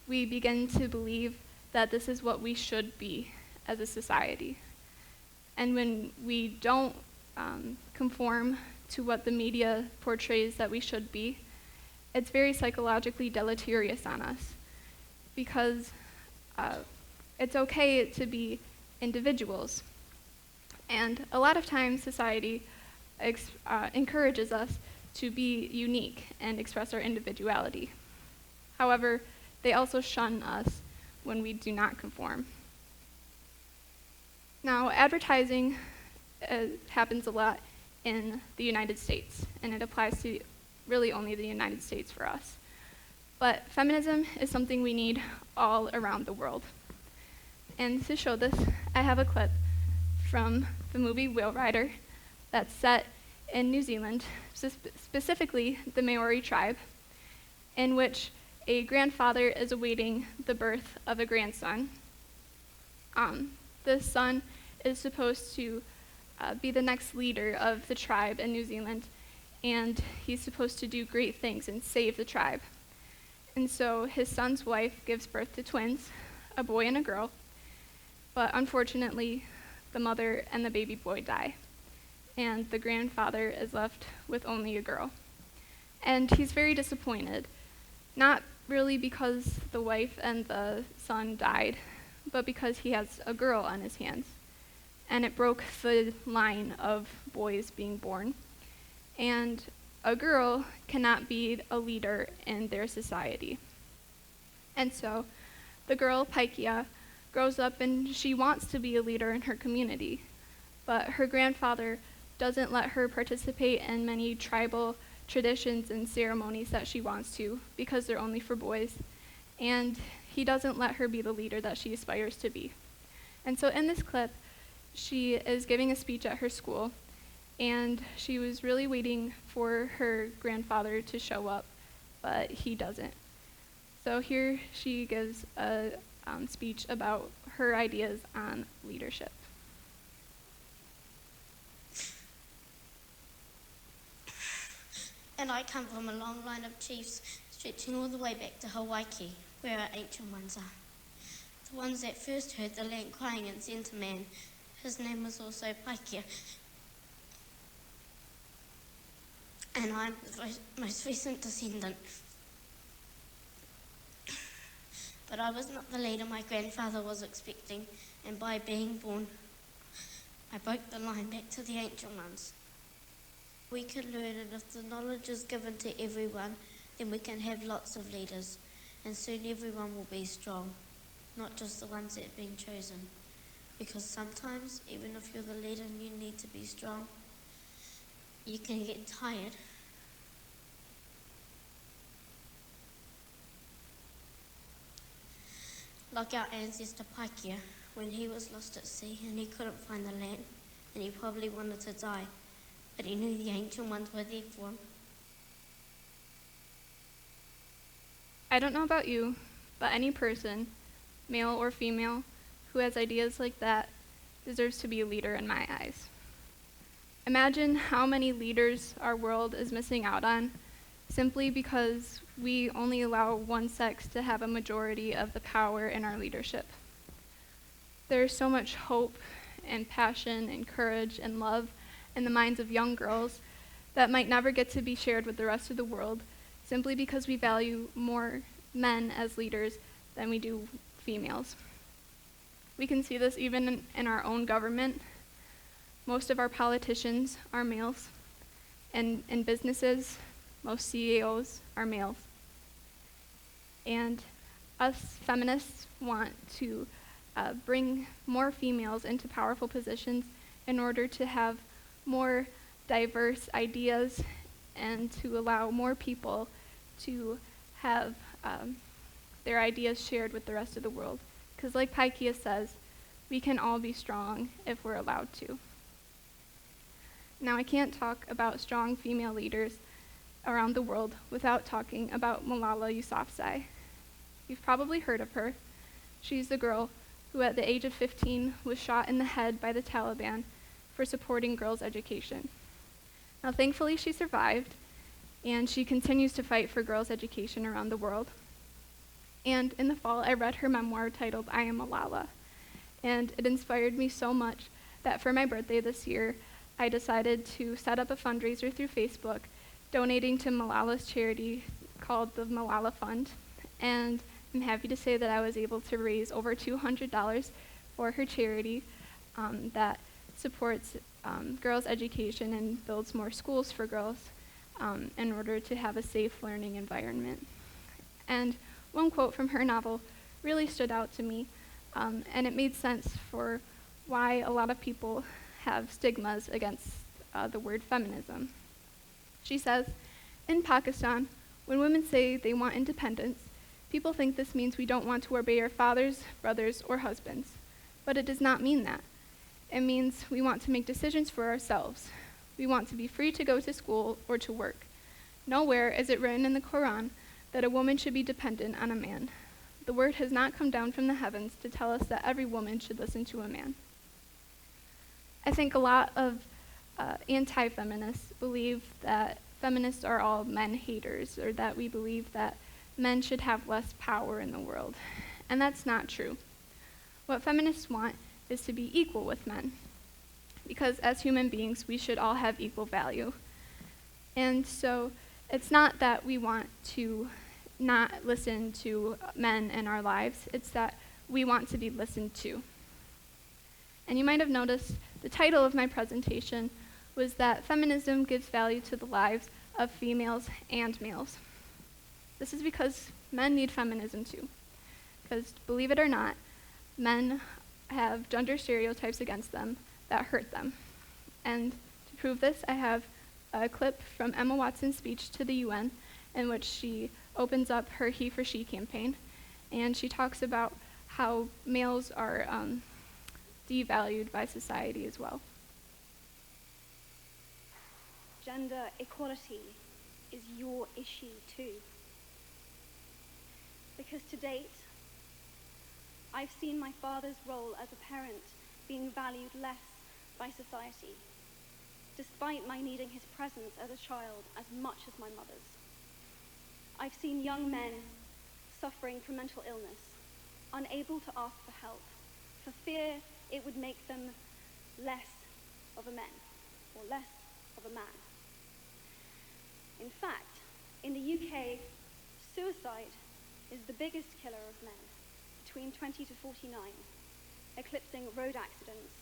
we begin to believe that this is what we should be as a society. And when we don't conform to what the media portrays that we should be, it's very psychologically deleterious on us because it's okay to be individuals. And a lot of times society encourages us to be unique and express our individuality. However, they also shun us when we do not conform. Now, advertising happens a lot in the United States, and it applies to really only the United States for us. But feminism is something we need all around the world. And to show this, I have a clip from the movie Whale Rider that's set in New Zealand, specifically the Maori tribe, in which a grandfather is awaiting the birth of a grandson. This son is supposed to be the next leader of the tribe in New Zealand, and he's supposed to do great things and save the tribe. And so his son's wife gives birth to twins, a boy and a girl, but unfortunately, the mother and the baby boy die, and the grandfather is left with only a girl. And he's very disappointed, not really because the wife and the son died, but because he has a girl on his hands. And it broke the line of boys being born. And a girl cannot be a leader in their society. And so the girl, Paikia, grows up and she wants to be a leader in her community. But her grandfather doesn't let her participate in many tribal traditions and ceremonies that she wants to because they're only for boys. And he doesn't let her be the leader that she aspires to be. And so in this clip, she is giving a speech at her school, and she was really waiting for her grandfather to show up, but he doesn't. So here she gives a speech about her ideas on leadership. And I come from a long line of chiefs stretching all the way back to Hawaii, where our ancient ones are. The ones that first heard the land crying and sent a man. His name was also Paikia. And I'm the most recent descendant. But I was not the leader my grandfather was expecting, and by being born, I broke the line back to the ancient ones. We can learn, and if the knowledge is given to everyone, then we can have lots of leaders, and soon everyone will be strong, not just the ones that have been chosen. Because sometimes, even if you're the leader and you need to be strong, you can get tired. Like our ancestor Paikia, when he was lost at sea and he couldn't find the land, and he probably wanted to die, but he knew the ancient ones were there for him. I don't know about you, but any person, male or female, who has ideas like that deserves to be a leader in my eyes. Imagine how many leaders our world is missing out on simply because we only allow one sex to have a majority of the power in our leadership. There's so much hope and passion and courage and love in the minds of young girls that might never get to be shared with the rest of the world simply because we value more men as leaders than we do females. We can see this even in our own government. Most of our politicians are males, and in businesses, most CEOs are males. And us feminists want to bring more females into powerful positions in order to have more diverse ideas and to allow more people to have their ideas shared with the rest of the world. Because like Paikia says, we can all be strong if we're allowed to. Now, I can't talk about strong female leaders around the world without talking about Malala Yousafzai. You've probably heard of her. She's the girl who at the age of 15 was shot in the head by the Taliban for supporting girls' education. Now, thankfully, she survived, and she continues to fight for girls' education around the world. And in the fall, I read her memoir titled I Am Malala, and it inspired me so much that for my birthday this year, I decided to set up a fundraiser through Facebook, donating to Malala's charity called the Malala Fund, and I'm happy to say that I was able to raise over $200 for her charity that supports girls' education and builds more schools for girls in order to have a safe learning environment. And one quote from her novel really stood out to me, and it made sense for why a lot of people have stigmas against the word feminism. She says, in Pakistan, when women say they want independence, people think this means we don't want to obey our fathers, brothers, or husbands. But it does not mean that. It means we want to make decisions for ourselves. We want to be free to go to school or to work. Nowhere is it written in the Quran that a woman should be dependent on a man. The word has not come down from the heavens to tell us that every woman should listen to a man. I think a lot of anti-feminists believe that feminists are all men haters, or that we believe that men should have less power in the world. And that's not true. What feminists want is to be equal with men, because as human beings, we should all have equal value. And so it's not that we want to not listen to men in our lives, it's that we want to be listened to. And you might have noticed the title of my presentation was that feminism gives value to the lives of females and males. This is because men need feminism too. Because believe it or not, men have gender stereotypes against them that hurt them. And to prove this, I have a clip from Emma Watson's speech to the UN in which she opens up her He for She campaign. And she talks about how males are devalued by society as well. Gender equality is your issue too. Because to date, I've seen my father's role as a parent being valued less by society, despite my needing his presence as a child as much as my mother's. I've seen young men suffering from mental illness, unable to ask for help, for fear it would make them less of a man, or less of a man. In fact, in the UK, suicide is the biggest killer of men, between 20 to 49, eclipsing road accidents,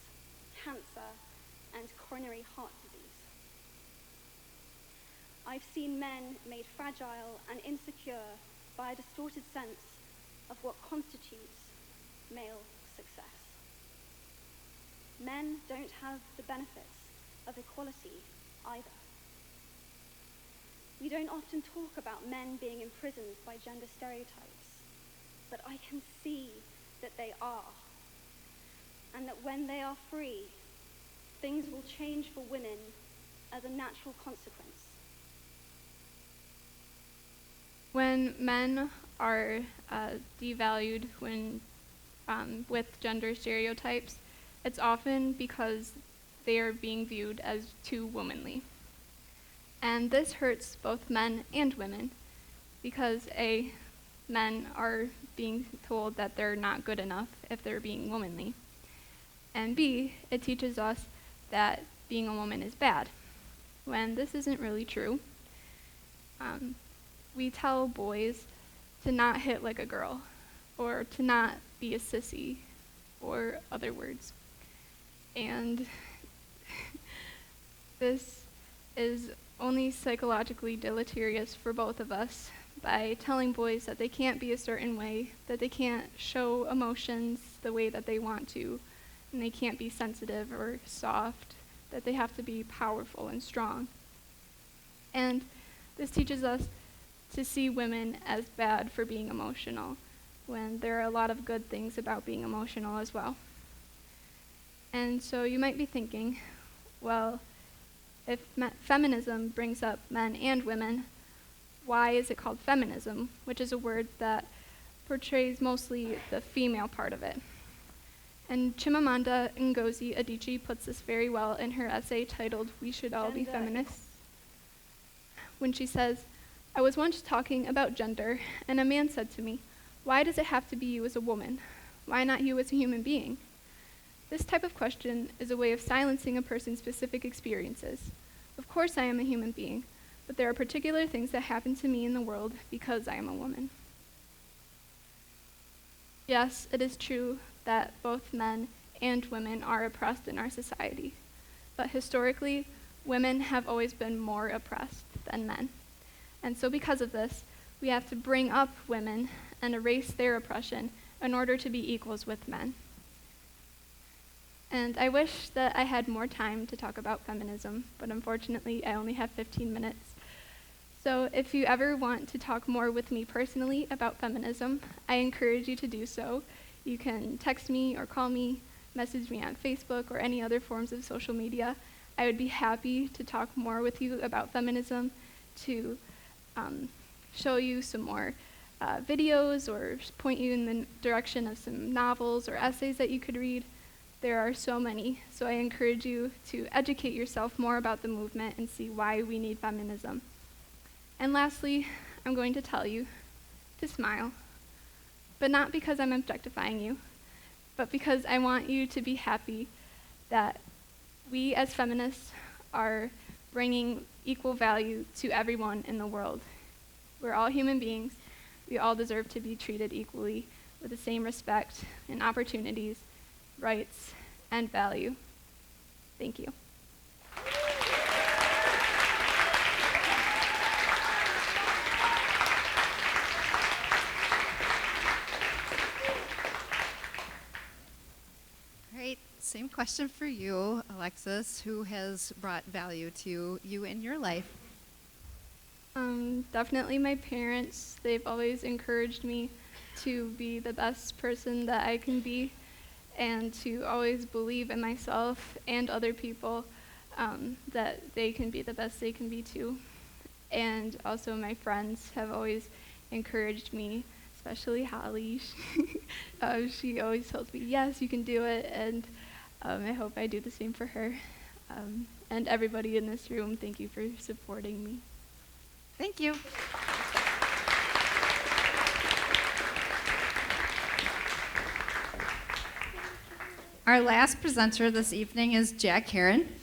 cancer, and coronary heart disease. I've seen men made fragile and insecure by a distorted sense of what constitutes male success. Men don't have the benefits of equality either. We don't often talk about men being imprisoned by gender stereotypes, but I can see that they are, and that when they are free, things will change for women as a natural consequence. When men are devalued with gender stereotypes, it's often because they are being viewed as too womanly. And this hurts both men and women because men are being told that they're not good enough if they're being womanly. And B, it teaches us that being a woman is bad, when this isn't really true. We tell boys to not hit like a girl, or to not be a sissy, or other words. And this is only psychologically deleterious for both of us by telling boys that they can't be a certain way, that they can't show emotions the way that they want to, and they can't be sensitive or soft, that they have to be powerful and strong. And this teaches us to see women as bad for being emotional, when there are a lot of good things about being emotional as well. And so you might be thinking, well, if feminism brings up men and women, why is it called feminism, which is a word that portrays mostly the female part of it? And Chimamanda Ngozi Adichie puts this very well in her essay titled "We Should All Be Feminists," when she says, "I was once talking about gender, and a man said to me, 'Why does it have to be you as a woman? Why not you as a human being?' This type of question is a way of silencing a person's specific experiences. Of course I am a human being, but there are particular things that happen to me in the world because I am a woman." Yes, it is true that both men and women are oppressed in our society, but historically, women have always been more oppressed than men. And so because of this, we have to bring up women and erase their oppression in order to be equals with men. And I wish that I had more time to talk about feminism, but unfortunately I only have 15 minutes. So if you ever want to talk more with me personally about feminism, I encourage you to do so. You can text me or call me, message me on Facebook or any other forms of social media. I would be happy to talk more with you about feminism, to show you some more videos or point you in the direction of some novels or essays that you could read. There are so many, so I encourage you to educate yourself more about the movement and see why we need feminism. And lastly, I'm going to tell you to smile, but not because I'm objectifying you, but because I want you to be happy that we as feminists are bringing equal value to everyone in the world. We're all human beings. We all deserve to be treated equally with the same respect and opportunities, rights, and value. Thank you. Great. Same question for you, Alexis. Who has brought value to you in your life? Definitely my parents. They've always encouraged me to be the best person that I can be, and to always believe in myself and other people, that they can be the best they can be too. And also my friends have always encouraged me, especially Holly. She always tells me, yes, you can do it, and I hope I do the same for her. And everybody in this room, thank you for supporting me. Thank you. Our last presenter this evening is Jack Heron.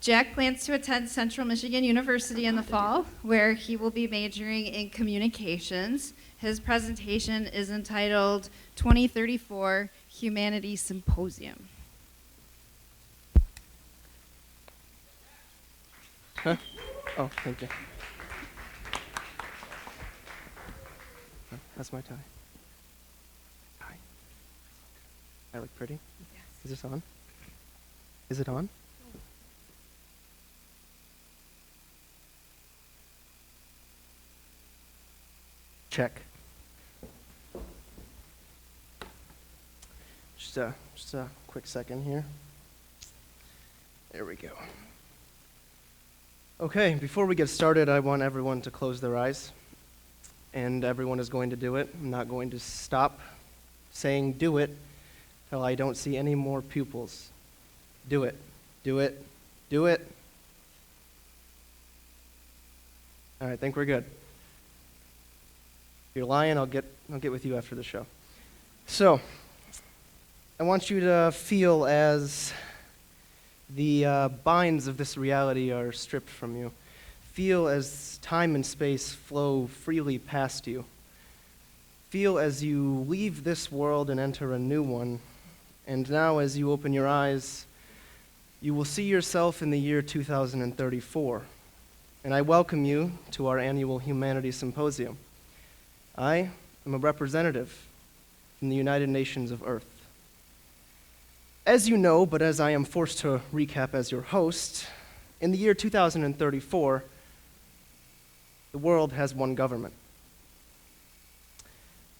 Jack plans to attend Central Michigan University in the fall, where he will be majoring in communications. His presentation is entitled 2034 Humanity Symposium. Huh? Oh, thank you. That's my tie. Hi. I look pretty? Yes. Is this on? Is it on? Check. Just a quick second here. There we go. Okay, before we get started, I want everyone to close their eyes. And everyone is going to do it. I'm not going to stop saying do it till I don't see any more pupils. Do it. Do it. Do it. All right, I think we're good. If you're lying, I'll get with you after the show. So, I want you to feel as the binds of this reality are stripped from you. Feel as time and space flow freely past you. Feel as you leave this world and enter a new one. And now as you open your eyes, you will see yourself in the year 2034. And I welcome you to our annual Humanities Symposium. I am a representative from the United Nations of Earth. As you know, but as I am forced to recap as your host, in the year 2034, the world has one government.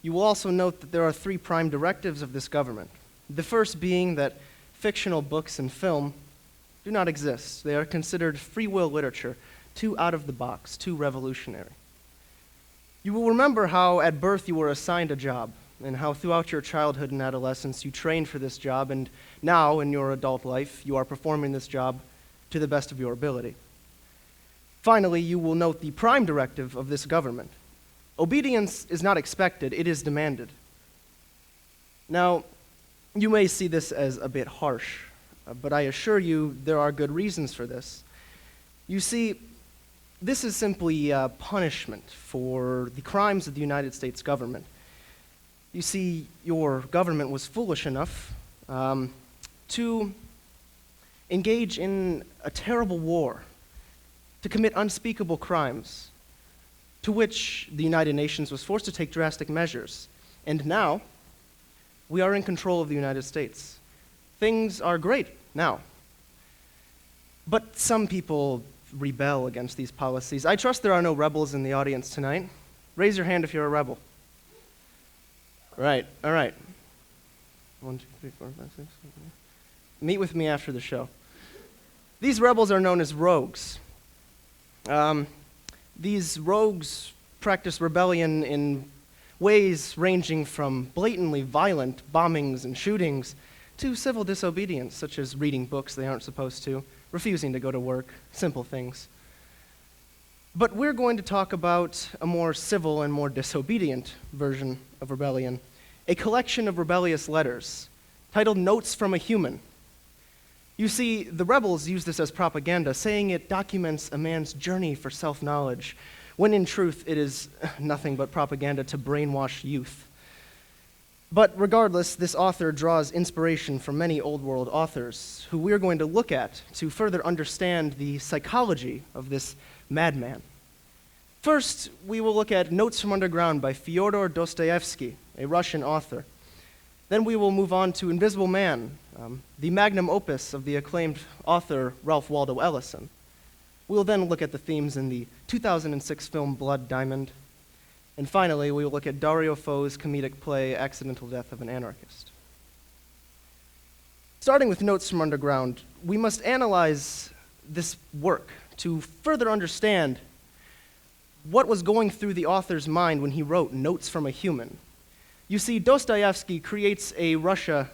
You will also note that there are 3 prime directives of this government. The first being that fictional books and film do not exist. They are considered free will literature, too out of the box, too revolutionary. You will remember how at birth you were assigned a job, and how throughout your childhood and adolescence you trained for this job, and now in your adult life you are performing this job to the best of your ability. Finally, you will note the prime directive of this government. Obedience is not expected, it is demanded. Now, you may see this as a bit harsh, but I assure you there are good reasons for this. You see, this is simply punishment for the crimes of the United States government. You see, your government was foolish enough to engage in a terrible war, to commit unspeakable crimes, to which the United Nations was forced to take drastic measures. And now, we are in control of the United States. Things are great now. But some people rebel against these policies. I trust there are no rebels in the audience tonight. Raise your hand if you're a rebel. Right, all right. 1, 2, 3, 4, 5, 6, 7, 8. Meet with me after the show. These rebels are known as rogues. These rogues practice rebellion in ways ranging from blatantly violent bombings and shootings to civil disobedience, such as reading books they aren't supposed to, refusing to go to work, simple things. But we're going to talk about a more civil and more disobedient version of rebellion, a collection of rebellious letters titled Notes from a Human. You see, the rebels use this as propaganda, saying it documents a man's journey for self-knowledge, when in truth it is nothing but propaganda to brainwash youth. But regardless, this author draws inspiration from many old world authors who we're going to look at to further understand the psychology of this madman. First, we will look at Notes from Underground by Fyodor Dostoevsky, a Russian author. Then we will move on to Invisible Man, the magnum opus of the acclaimed author Ralph Waldo Ellison. We'll then look at the themes in the 2006 film Blood Diamond. And finally, we will look at Dario Fo's comedic play Accidental Death of an Anarchist. Starting with Notes from Underground, we must analyze this work to further understand what was going through the author's mind when he wrote Notes from a Human. You see, Dostoevsky creates a Russia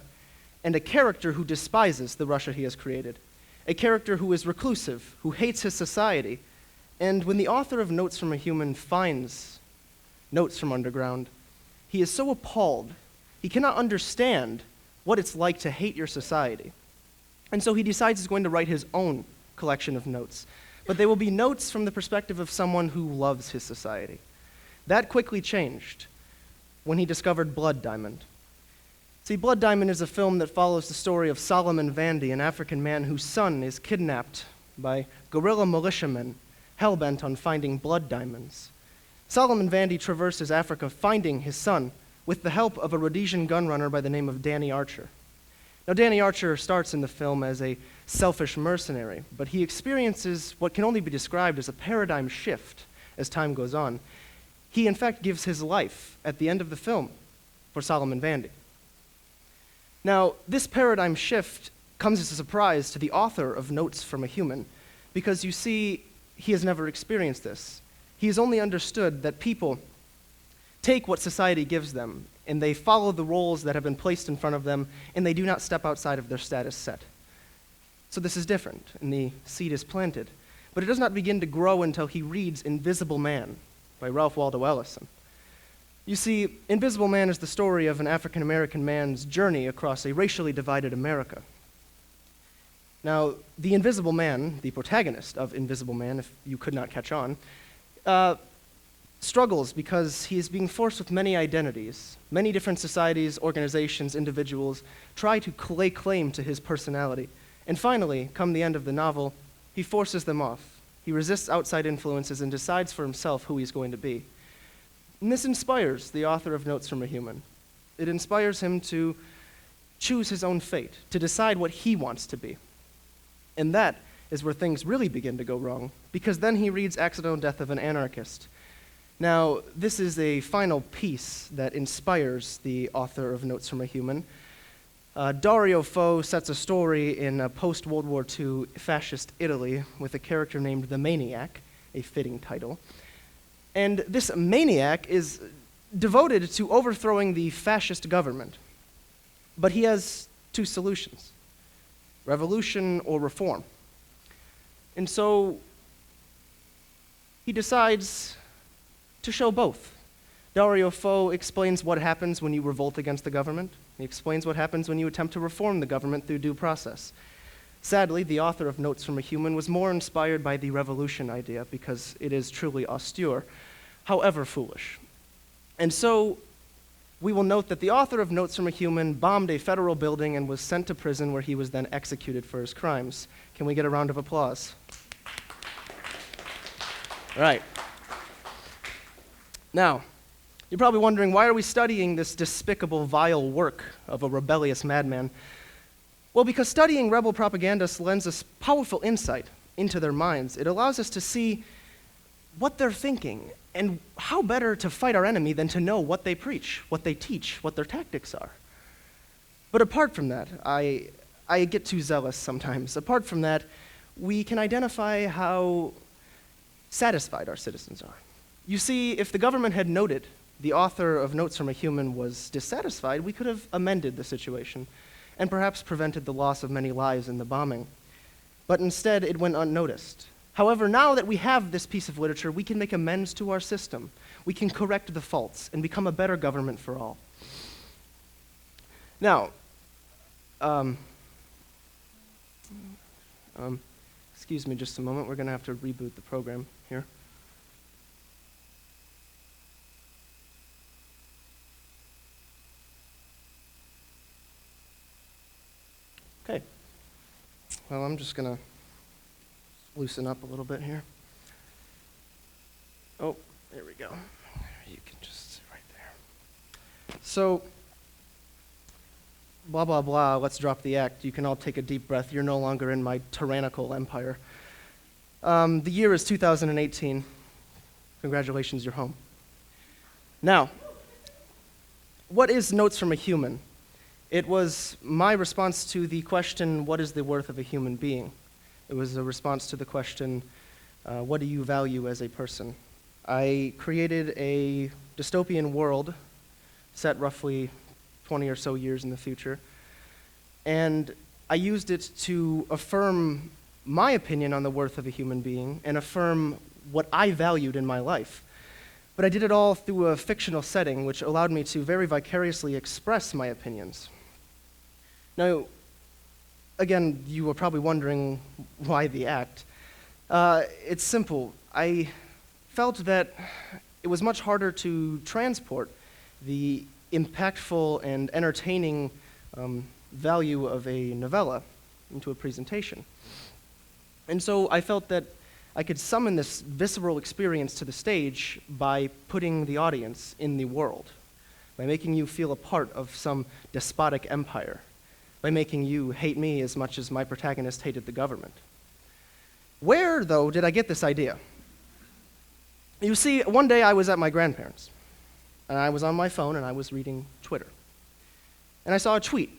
and a character who despises the Russia he has created, a character who is reclusive, who hates his society. And when the author of Notes from a Human finds Notes from Underground, he is so appalled, he cannot understand what it's like to hate your society. And so he decides he's going to write his own collection of notes. But they will be notes from the perspective of someone who loves his society. That quickly changed when he discovered Blood Diamond. See, Blood Diamond is a film that follows the story of Solomon Vandy, an African man whose son is kidnapped by guerrilla militiamen hell-bent on finding blood diamonds. Solomon Vandy traverses Africa finding his son with the help of a Rhodesian gunrunner by the name of Danny Archer. Now, Danny Archer starts in the film as a selfish mercenary, but he experiences what can only be described as a paradigm shift as time goes on. He, in fact, gives his life at the end of the film for Solomon Vandy. Now, this paradigm shift comes as a surprise to the author of Notes from a Human, because you see, he has never experienced this. He has only understood that people take what society gives them, and they follow the roles that have been placed in front of them, and they do not step outside of their status set. So this is different, and the seed is planted. But it does not begin to grow until he reads Invisible Man by Ralph Waldo Ellison. You see, Invisible Man is the story of an African-American man's journey across a racially divided America. Now, the Invisible Man, the protagonist of Invisible Man, if you could not catch on, struggles because he is being forced with many identities. Many different societies, organizations, individuals try to lay claim to his personality. And finally, come the end of the novel, he forces them off. He resists outside influences and decides for himself who he's going to be. And this inspires the author of Notes from a Human. It inspires him to choose his own fate, to decide what he wants to be. And that is where things really begin to go wrong, because then he reads Accidental Death of an Anarchist. Now, this is a final piece that inspires the author of Notes from a Human. Dario Fo sets a story in post-World War II fascist Italy with a character named the Maniac, a fitting title. And this maniac is devoted to overthrowing the fascist government. But he has two solutions: revolution or reform. And so he decides to show both. Dario Fo explains what happens when you revolt against the government. He explains what happens when you attempt to reform the government through due process. Sadly, the author of Notes from a Human was more inspired by the revolution idea because it is truly austere, however foolish. And so we will note that the author of Notes from a Human bombed a federal building and was sent to prison where he was then executed for his crimes. Can we get a round of applause? All right. Now, you're probably wondering, why are we studying this despicable, vile work of a rebellious madman? Well, because studying rebel propagandists lends us powerful insight into their minds. It allows us to see what they're thinking, and how better to fight our enemy than to know what they preach, what they teach, what their tactics are. But apart from that, I get too zealous sometimes. Apart from that, we can identify how satisfied our citizens are. You see, if the government had noted the author of Notes from a Human was dissatisfied, we could have amended the situation and perhaps prevented the loss of many lives in the bombing. But instead, it went unnoticed. However, now that we have this piece of literature, we can make amends to our system. We can correct the faults and become a better government for all. Now, excuse me just a moment. We're going to have to reboot the program here. Okay. Well, I'm just going to loosen up a little bit here. Oh, there we go. You can just sit right there. So, blah, blah, blah, let's drop the act. You can all take a deep breath. You're no longer in my tyrannical empire. The year is 2018. Congratulations, you're home. Now, what is Notes from a Human? It was my response to the question, what is the worth of a human being? It was a response to the question, what do you value as a person? I created a dystopian world set roughly 20 or so years in the future, and I used it to affirm my opinion on the worth of a human being and affirm what I valued in my life. But I did it all through a fictional setting, which allowed me to very vicariously express my opinions. Now, again, you were probably wondering why the act. It's simple. I felt that it was much harder to transport the impactful and entertaining value of a novella into a presentation. And so I felt that I could summon this visceral experience to the stage by putting the audience in the world, by making you feel a part of some despotic empire, by making you hate me as much as my protagonist hated the government. Where, though, did I get this idea? You see, one day I was at my grandparents', and I was on my phone and I was reading Twitter. And I saw a tweet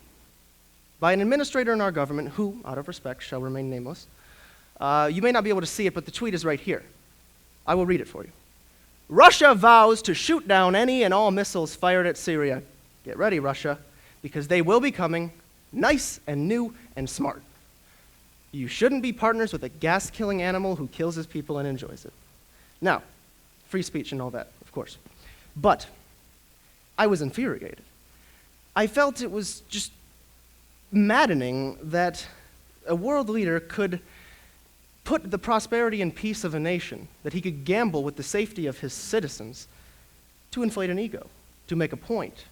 by an administrator in our government who, out of respect, shall remain nameless. You may not be able to see it, but the tweet is right here. I will read it for you. Russia vows to shoot down any and all missiles fired at Syria. Get ready, Russia, because they will be coming, nice and new and smart. You shouldn't be partners with a gas-killing animal who kills his people and enjoys it. Now, free speech and all that, of course. But I was infuriated. I felt it was just maddening that a world leader could put the prosperity and peace of a nation, that he could gamble with the safety of his citizens to inflate an ego, to make a point,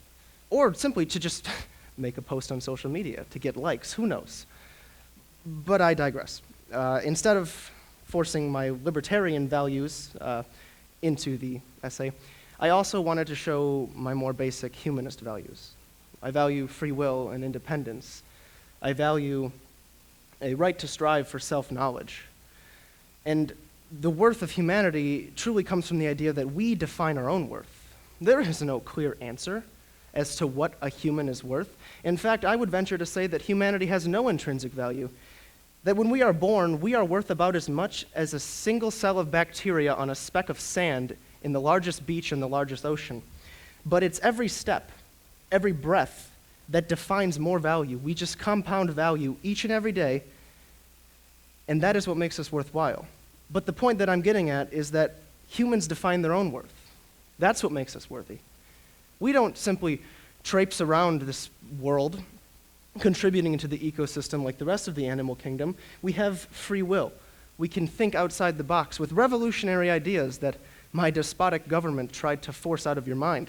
or simply to just make a post on social media to get likes, who knows. But I digress. Instead of forcing my libertarian values into the essay, I also wanted to show my more basic humanist values. I value free will and independence. I value a right to strive for self-knowledge. And the worth of humanity truly comes from the idea that we define our own worth. There is no clear answer as to what a human is worth. In fact, I would venture to say that humanity has no intrinsic value, that when we are born, we are worth about as much as a single cell of bacteria on a speck of sand in the largest beach in the largest ocean. But it's every step, every breath that defines more value. We just compound value each and every day, and that is what makes us worthwhile. But the point that I'm getting at is that humans define their own worth. That's what makes us worthy. We don't simply traipse around this world contributing to the ecosystem like the rest of the animal kingdom. We have free will. We can think outside the box with revolutionary ideas that my despotic government tried to force out of your mind.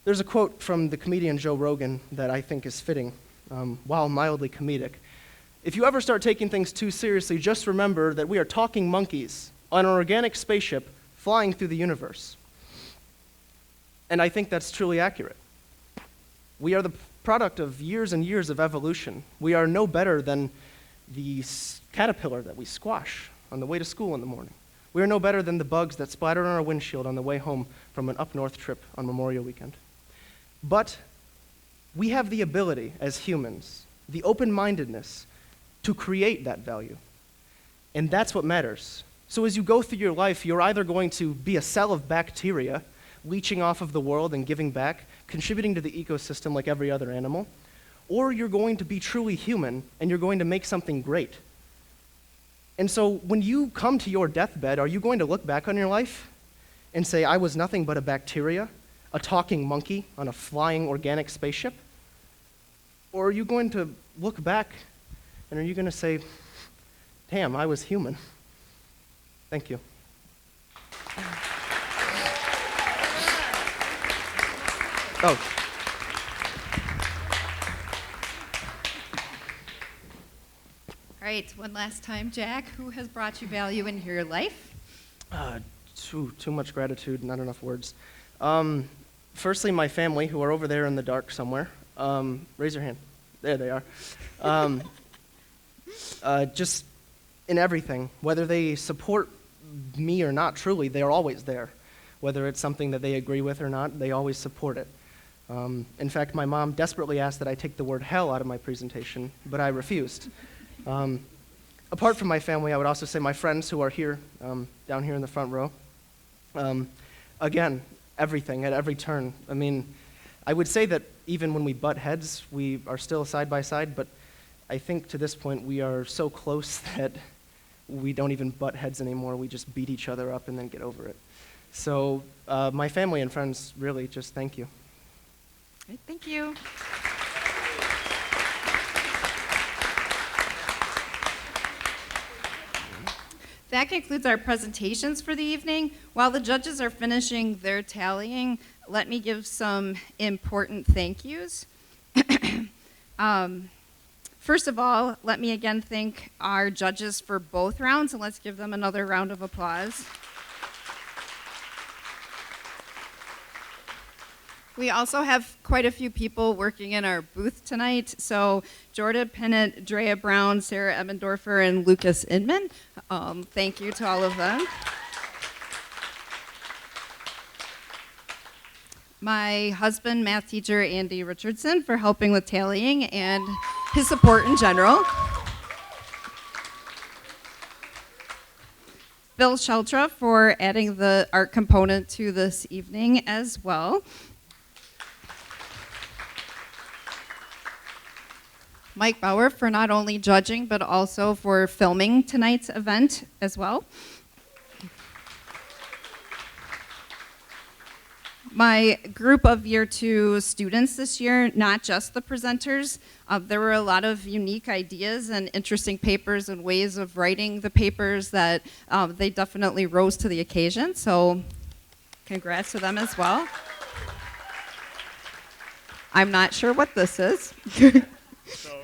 There's a quote from the comedian Joe Rogan that I think is fitting, while mildly comedic. If you ever start taking things too seriously, just remember that we are talking monkeys on an organic spaceship flying through the universe. And I think that's truly accurate. We are the product of years and years of evolution. We are no better than the caterpillar that we squash on the way to school in the morning. We are no better than the bugs that splatter on our windshield on the way home from an up-north trip on Memorial Weekend. But we have the ability as humans, the open-mindedness, to create that value. And that's what matters. So as you go through your life, you're either going to be a cell of bacteria, leeching off of the world and giving back, contributing to the ecosystem like every other animal, or you're going to be truly human and you're going to make something great. And so when you come to your deathbed, are you going to look back on your life and say, I was nothing but a bacteria, a talking monkey on a flying organic spaceship? Or are you going to look back and are you going to say, damn, I was human? Thank you. Oh. All right, one last time, Jack. Who has brought you value in your life? Too much gratitude, not enough words. Firstly, my family, who are over there in the dark somewhere. Raise your hand. There they are. Just in everything, whether they support me or not, truly, they are always there. Whether it's something that they agree with or not, they always support it. In fact, my mom desperately asked that I take the word hell out of my presentation, but I refused. Apart from my family, I would also say my friends who are here, down here in the front row. Again, everything, at every turn. I mean, I would say that even when we butt heads, we are still side by side, but I think to this point we are so close that we don't even butt heads anymore. We just beat each other up and then get over it. So my family and friends, really, just thank you. Right, thank you. That concludes our presentations for the evening. While the judges are finishing their tallying, let me give some important thank yous. First of all, let me again thank our judges for both rounds, and let's give them another round of applause. We also have quite a few people working in our booth tonight. So Jordan Pennant, Drea Brown, Sarah Emmendorfer, and Lucas Inman. Thank you to all of them. My husband, math teacher Andy Richardson, for helping with tallying and his support in general. Bill Sheltra for adding the art component to this evening as well. Mike Bauer for not only judging, but also for filming tonight's event as well. My group of year 2 students this year, not just the presenters, there were a lot of unique ideas and interesting papers and ways of writing the papers that they definitely rose to the occasion. So congrats to them as well. I'm not sure what this is. So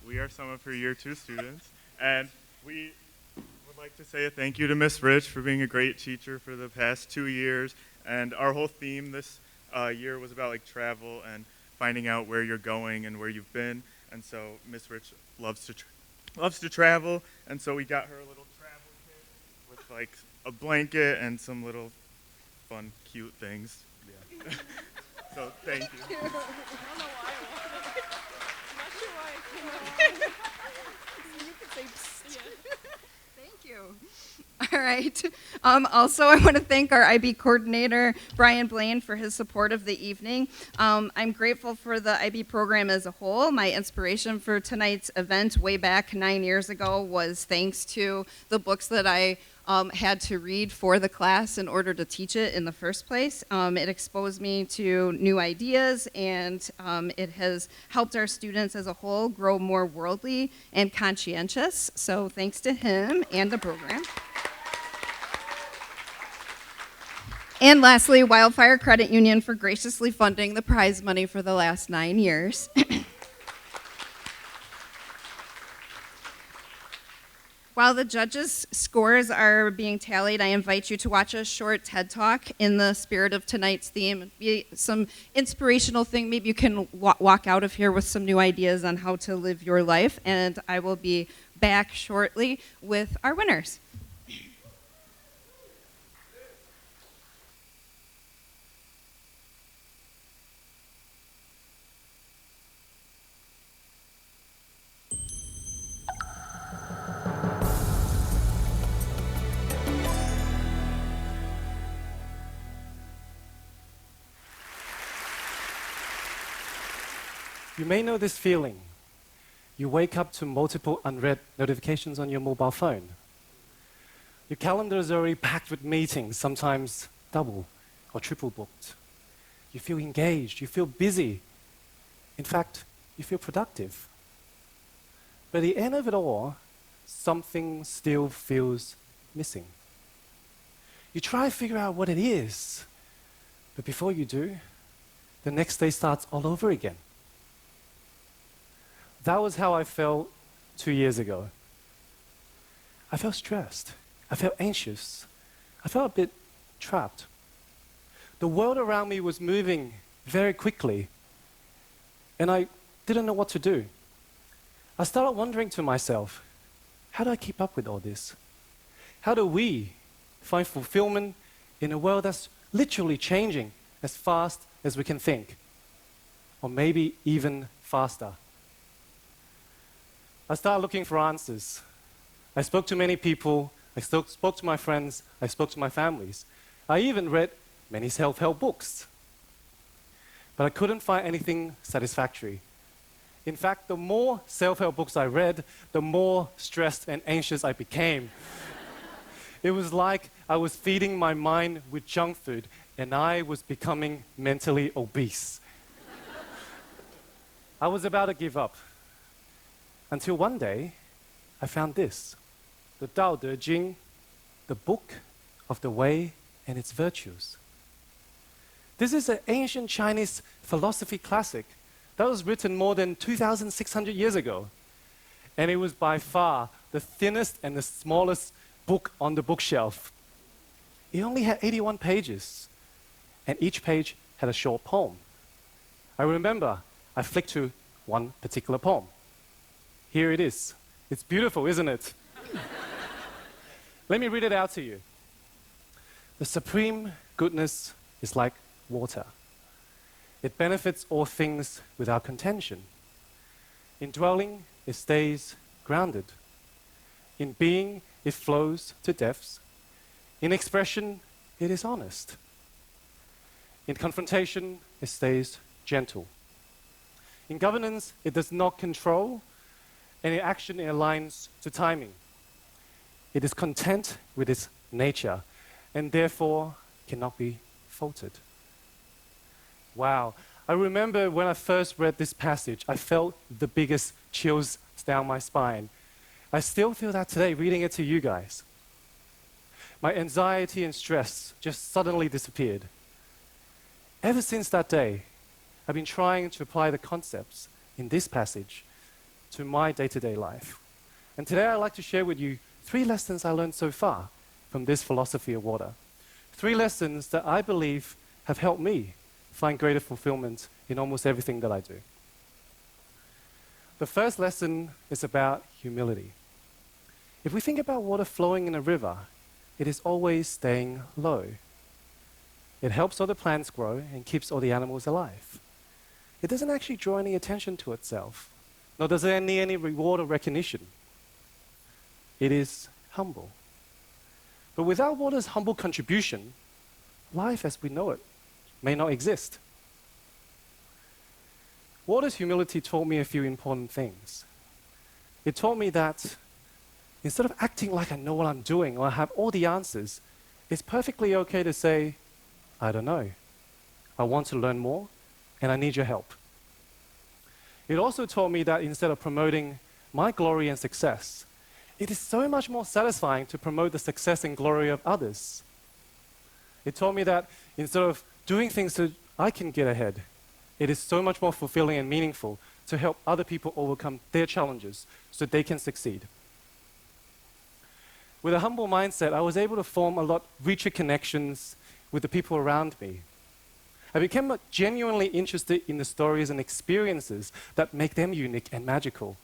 we are some of her year 2 students, and we would like to say a thank you to Miss Rich for being a great teacher for the past 2 years. And our whole theme this year was about like travel and finding out where you're going and where you've been. And so Miss Rich loves to travel, and so we got her a little travel kit with like a blanket and some little fun, cute things. Yeah. So thank you. I don't know why I wanted it. I'm not sure why I came along. You could say psst. Thank you. All right. Also, I want to thank our IB coordinator, Brian Blaine, for his support of the evening. I'm grateful for the IB program as a whole. My inspiration for tonight's event way back 9 years ago was thanks to the books that I had to read for the class in order to teach it in the first place. It exposed me to new ideas, and it has helped our students as a whole grow more worldly and conscientious. So thanks to him and the program. And lastly, Wildfire Credit Union for graciously funding the prize money for the last 9 years. While the judges' scores are being tallied, I invite you to watch a short TED Talk in the spirit of tonight's theme. It'd be some inspirational thing. Maybe you can walk out of here with some new ideas on how to live your life. And I will be back shortly with our winners. You may know this feeling. You wake up to multiple unread notifications on your mobile phone. Your calendar is already packed with meetings, sometimes double or triple booked. You feel engaged, you feel busy. In fact, you feel productive. But at the end of it all, something still feels missing. You try to figure out what it is, but before you do, the next day starts all over again. That was how I felt 2 years ago. I felt stressed. I felt anxious. I felt a bit trapped. The world around me was moving very quickly, and I didn't know what to do. I started wondering to myself, how do I keep up with all this? How do we find fulfillment in a world that's literally changing as fast as we can think? Or maybe even faster. I started looking for answers. I spoke to many people, I spoke to my friends, I spoke to my families. I even read many self-help books. But I couldn't find anything satisfactory. In fact, the more self-help books I read, the more stressed and anxious I became. It was like I was feeding my mind with junk food, and I was becoming mentally obese. I was about to give up. Until one day, I found this, the Tao Te Ching, the book of the way and its virtues. This is an ancient Chinese philosophy classic that was written more than 2,600 years ago. And it was by far the thinnest and the smallest book on the bookshelf. It only had 81 pages, and each page had a short poem. I remember I flicked to one particular poem. Here it is. It's beautiful, isn't it? Let me read it out to you. The supreme goodness is like water. It benefits all things without contention. In dwelling, it stays grounded. In being, it flows to depths. In expression, it is honest. In confrontation, it stays gentle. In governance, it does not control, and in action it aligns to timing. It is content with its nature, and therefore cannot be faulted. Wow. I remember when I first read this passage, I felt the biggest chills down my spine. I still feel that today, reading it to you guys. My anxiety and stress just suddenly disappeared. Ever since that day, I've been trying to apply the concepts in this passage to my day-to-day life. And today I'd like to share with you 3 lessons I learned so far from this philosophy of water. 3 lessons that I believe have helped me find greater fulfillment in almost everything that I do. The first lesson is about humility. If we think about water flowing in a river, it is always staying low. It helps all the plants grow and keeps all the animals alive. It doesn't actually draw any attention to itself, nor does it need any reward or recognition. It is humble. But without water's humble contribution, life as we know it may not exist. Water's humility taught me a few important things. It taught me that instead of acting like I know what I'm doing or I have all the answers, it's perfectly okay to say, I don't know. I want to learn more, and I need your help. It also taught me that instead of promoting my glory and success, it is so much more satisfying to promote the success and glory of others. It taught me that instead of doing things so I can get ahead, it is so much more fulfilling and meaningful to help other people overcome their challenges so they can succeed. With a humble mindset, I was able to form a lot richer connections with the people around me. I became genuinely interested in the stories and experiences that make them unique and magical.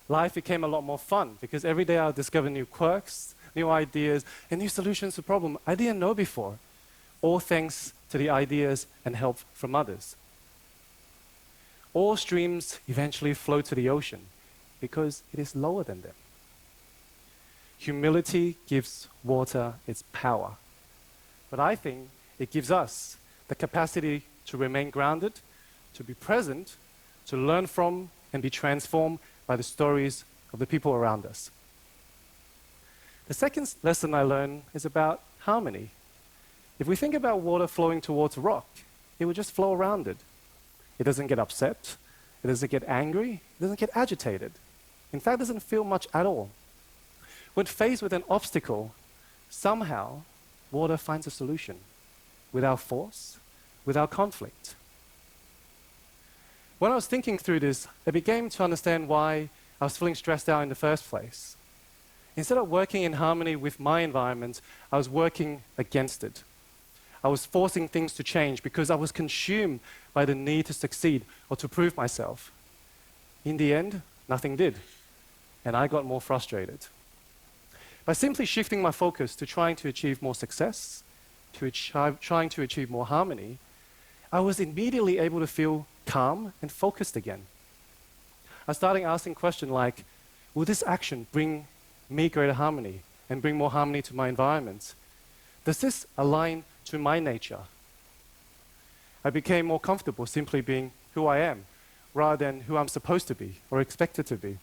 Life became a lot more fun because every day I would discover new quirks, new ideas, and new solutions to problems I didn't know before, all thanks to the ideas and help from others. All streams eventually flow to the ocean because it is lower than them. Humility gives water its power, but I think it gives us the capacity to remain grounded, to be present, to learn from and be transformed by the stories of the people around us. The second lesson I learned is about harmony. If we think about water flowing towards a rock, it will just flow around it. It doesn't get upset, it doesn't get angry, it doesn't get agitated. In fact, it doesn't feel much at all. When faced with an obstacle, somehow water finds a solution without force, without conflict. When I was thinking through this, I began to understand why I was feeling stressed out in the first place. Instead of working in harmony with my environment, I was working against it. I was forcing things to change because I was consumed by the need to succeed or to prove myself. In the end, nothing did, and I got more frustrated. By simply shifting my focus to trying to achieve more success, to trying to achieve more harmony, I was immediately able to feel calm and focused again. I started asking questions like, will this action bring me greater harmony and bring more harmony to my environment? Does this align to my nature? I became more comfortable simply being who I am, rather than who I'm supposed to be or expected to be.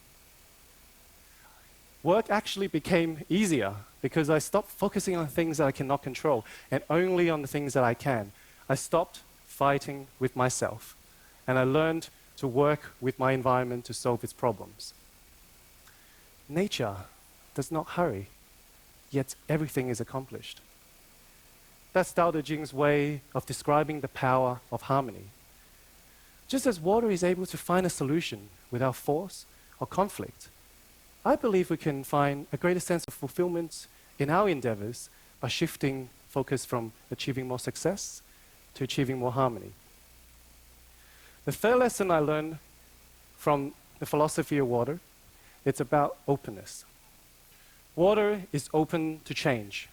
Work actually became easier because I stopped focusing on things that I cannot control and only on the things that I can. I stopped fighting with myself, and I learned to work with my environment to solve its problems. Nature does not hurry, yet everything is accomplished. That's Tao Te Ching's way of describing the power of harmony. Just as water is able to find a solution without force or conflict, I believe we can find a greater sense of fulfillment in our endeavors by shifting focus from achieving more success to achieving more harmony. The third lesson I learned from the philosophy of water, it's about openness. Water is open to change.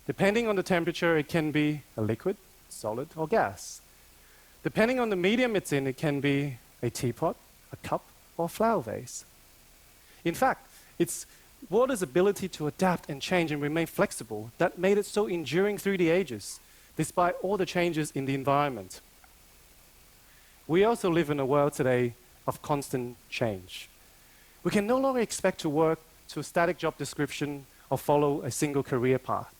Depending on the temperature, it can be a liquid, solid, or gas. Depending on the medium it's in, it can be a teapot, a cup, or a flower vase. In fact, it's water's ability to adapt and change and remain flexible that made it so enduring through the ages, despite all the changes in the environment. We also live in a world today of constant change. We can no longer expect to work to a static job description or follow a single career path.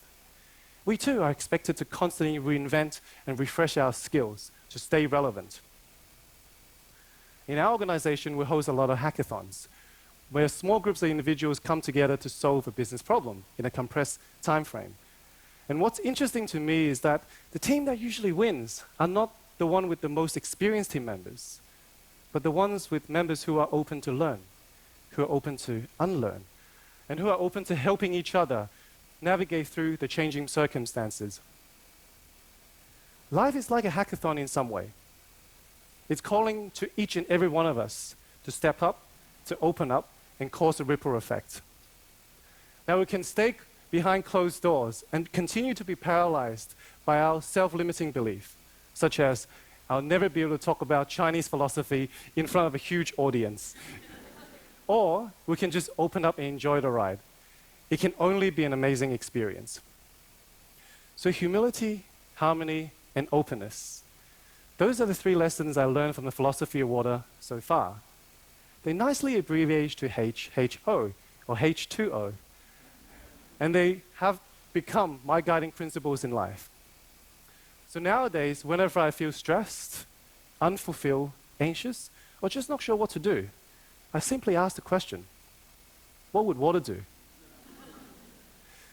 We too are expected to constantly reinvent and refresh our skills to stay relevant. In our organization, we host a lot of hackathons, where small groups of individuals come together to solve a business problem in a compressed time frame. And what's interesting to me is that the team that usually wins are not the one with the most experienced team members, but the ones with members who are open to learn, who are open to unlearn, and who are open to helping each other navigate through the changing circumstances. Life is like a hackathon in some way. It's calling to each and every one of us to step up, to open up, and cause a ripple effect. Now we can stay behind closed doors and continue to be paralyzed by our self-limiting belief, such as, I'll never be able to talk about Chinese philosophy in front of a huge audience. Or we can just open up and enjoy the ride. It can only be an amazing experience. So humility, harmony, and openness. Those are the 3 lessons I learned from the philosophy of water so far. They nicely abbreviate to HHO, or H2O. And they have become my guiding principles in life. So nowadays, whenever I feel stressed, unfulfilled, anxious, or just not sure what to do, I simply ask the question, what would water do?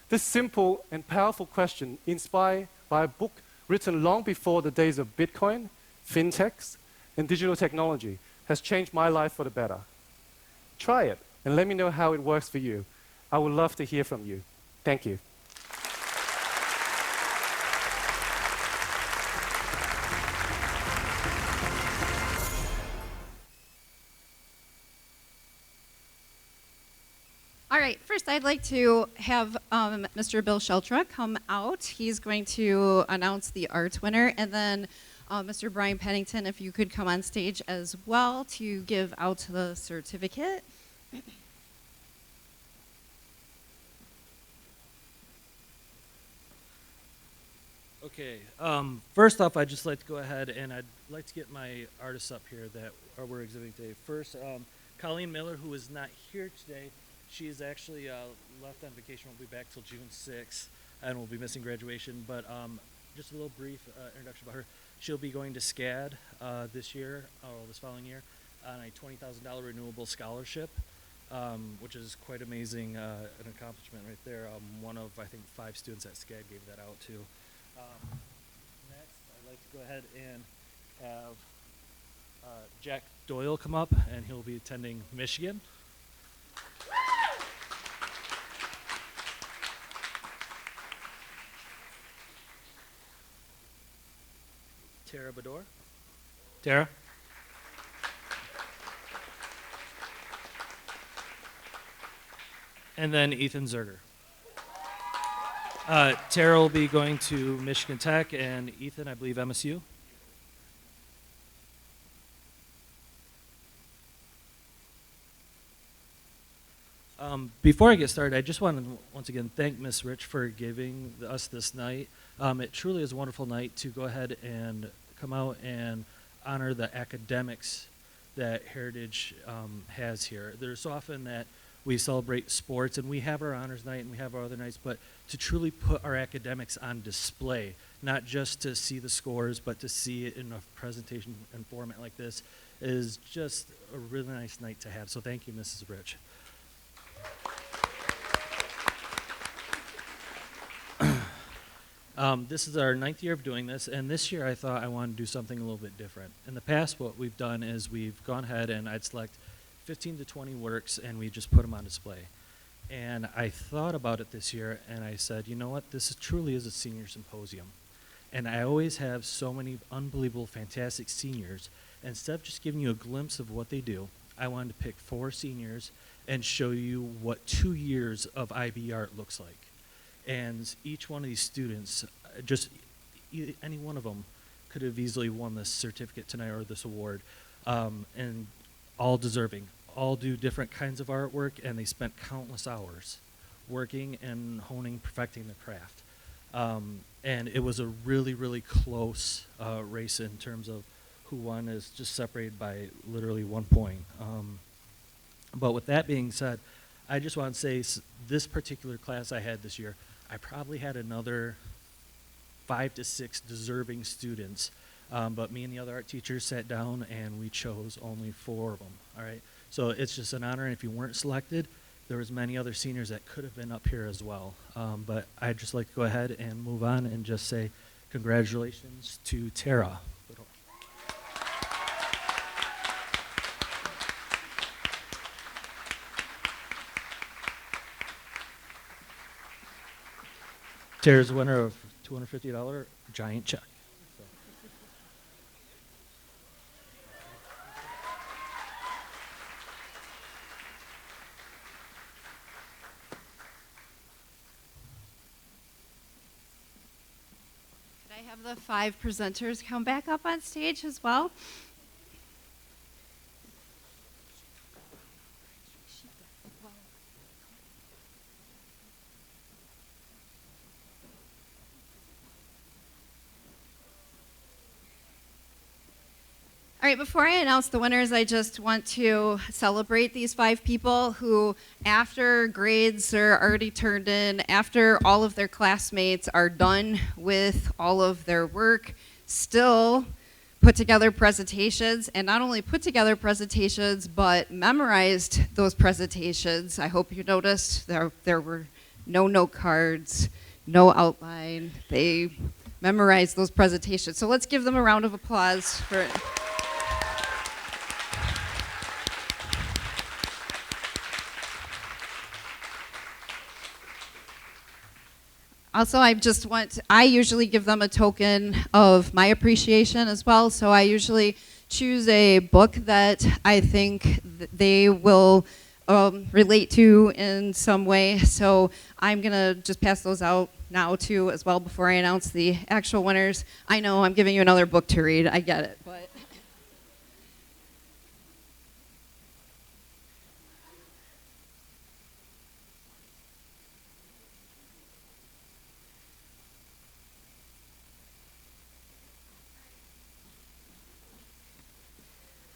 This simple and powerful question, inspired by a book written long before the days of Bitcoin, fintechs, and digital technology, has changed my life for the better. Try it and let me know how it works for you. I would love to hear from you. Thank you. All right, first I'd like to have Mr. Bill Sheltra come out. He's going to announce the art winner, and then Mr. Brian Pennington, if you could come on stage as well to give out the certificate. Okay, first off, I'd just like to go ahead and I'd like to get my artists up here that we're exhibiting today. First, Colleen Miller, who is not here today. She is actually left on vacation, won't be back till June 6th, and will be missing graduation. But just a little brief introduction about her. She'll be going to SCAD this year, or this following year, on a $20,000 renewable scholarship, which is quite amazing, an accomplishment right there. One of, I think, 5 students at SCAD gave that out too. Next, I'd like to go ahead and have Jack Doyle come up, and he'll be attending Michigan. Tara Bador. Tara. And then Ethan Zerger. Tara will be going to Michigan Tech, and Ethan, I believe, MSU. Before I get started, I just want to once again thank Ms. Rich for giving us this night. It truly is a wonderful night to go ahead and come out and honor the academics that Heritage has here. There's so often that we celebrate sports, and we have our honors night and we have our other nights, but to truly put our academics on display, not just to see the scores, but to see it in a presentation and format like this, is just a really nice night to have. So thank you, Mrs. Rich. This is our 9th year of doing this, and this year I thought I wanted to do something a little bit different. In the past, what we've done is we've gone ahead and I'd select 15 to 20 works, and we just put them on display. And I thought about it this year, and I said, you know what, this truly is a senior symposium. And I always have so many unbelievable, fantastic seniors. Instead of just giving you a glimpse of what they do, I wanted to pick 4 seniors and show you what 2 years of IB art looks like. And each one of these students, any one of them could have easily won this certificate tonight or this award, and all deserving. All do different kinds of artwork, and they spent countless hours working and honing, perfecting their craft. And it was a really, really close race in terms of who won, is just separated by literally 1 point. But with that being said, I just want to say this particular class I had this year, I probably had another 5 to 6 deserving students, but me and the other art teachers sat down and we chose only 4 of them, all right? So it's just an honor, and if you weren't selected, there was many other seniors that could have been up here as well. But I'd just like to go ahead and move on and just say congratulations to Tara. Tara's the winner of $250 giant check. Could I have the 5 presenters come back up on stage as well? All right, before I announce the winners, I just want to celebrate these 5 people who, after grades are already turned in, after all of their classmates are done with all of their work, still put together presentations, and not only put together presentations, but memorized those presentations. I hope you noticed there were no note cards, no outline. They memorized those presentations. So let's give them a round of applause for it. Also, I usually give them a token of my appreciation as well. So I usually choose a book that I think they will relate to in some way. So I'm going to just pass those out now too as well before I announce the actual winners. I know I'm giving you another book to read. I get it. But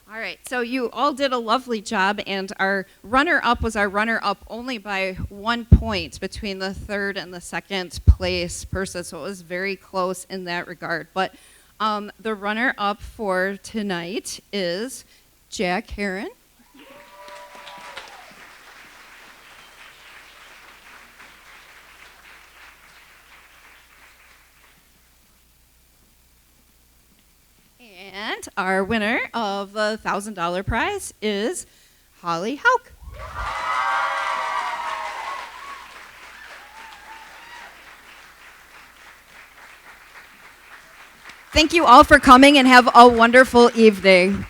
all right, so you all did a lovely job, and our runner-up was our runner-up only by 1 point between the 3rd and the 2nd place person, so it was very close in that regard. But the runner-up for tonight is Jack Heron. And our winner of the $1,000 prize is Holly Hauk. Thank you all for coming, and have a wonderful evening.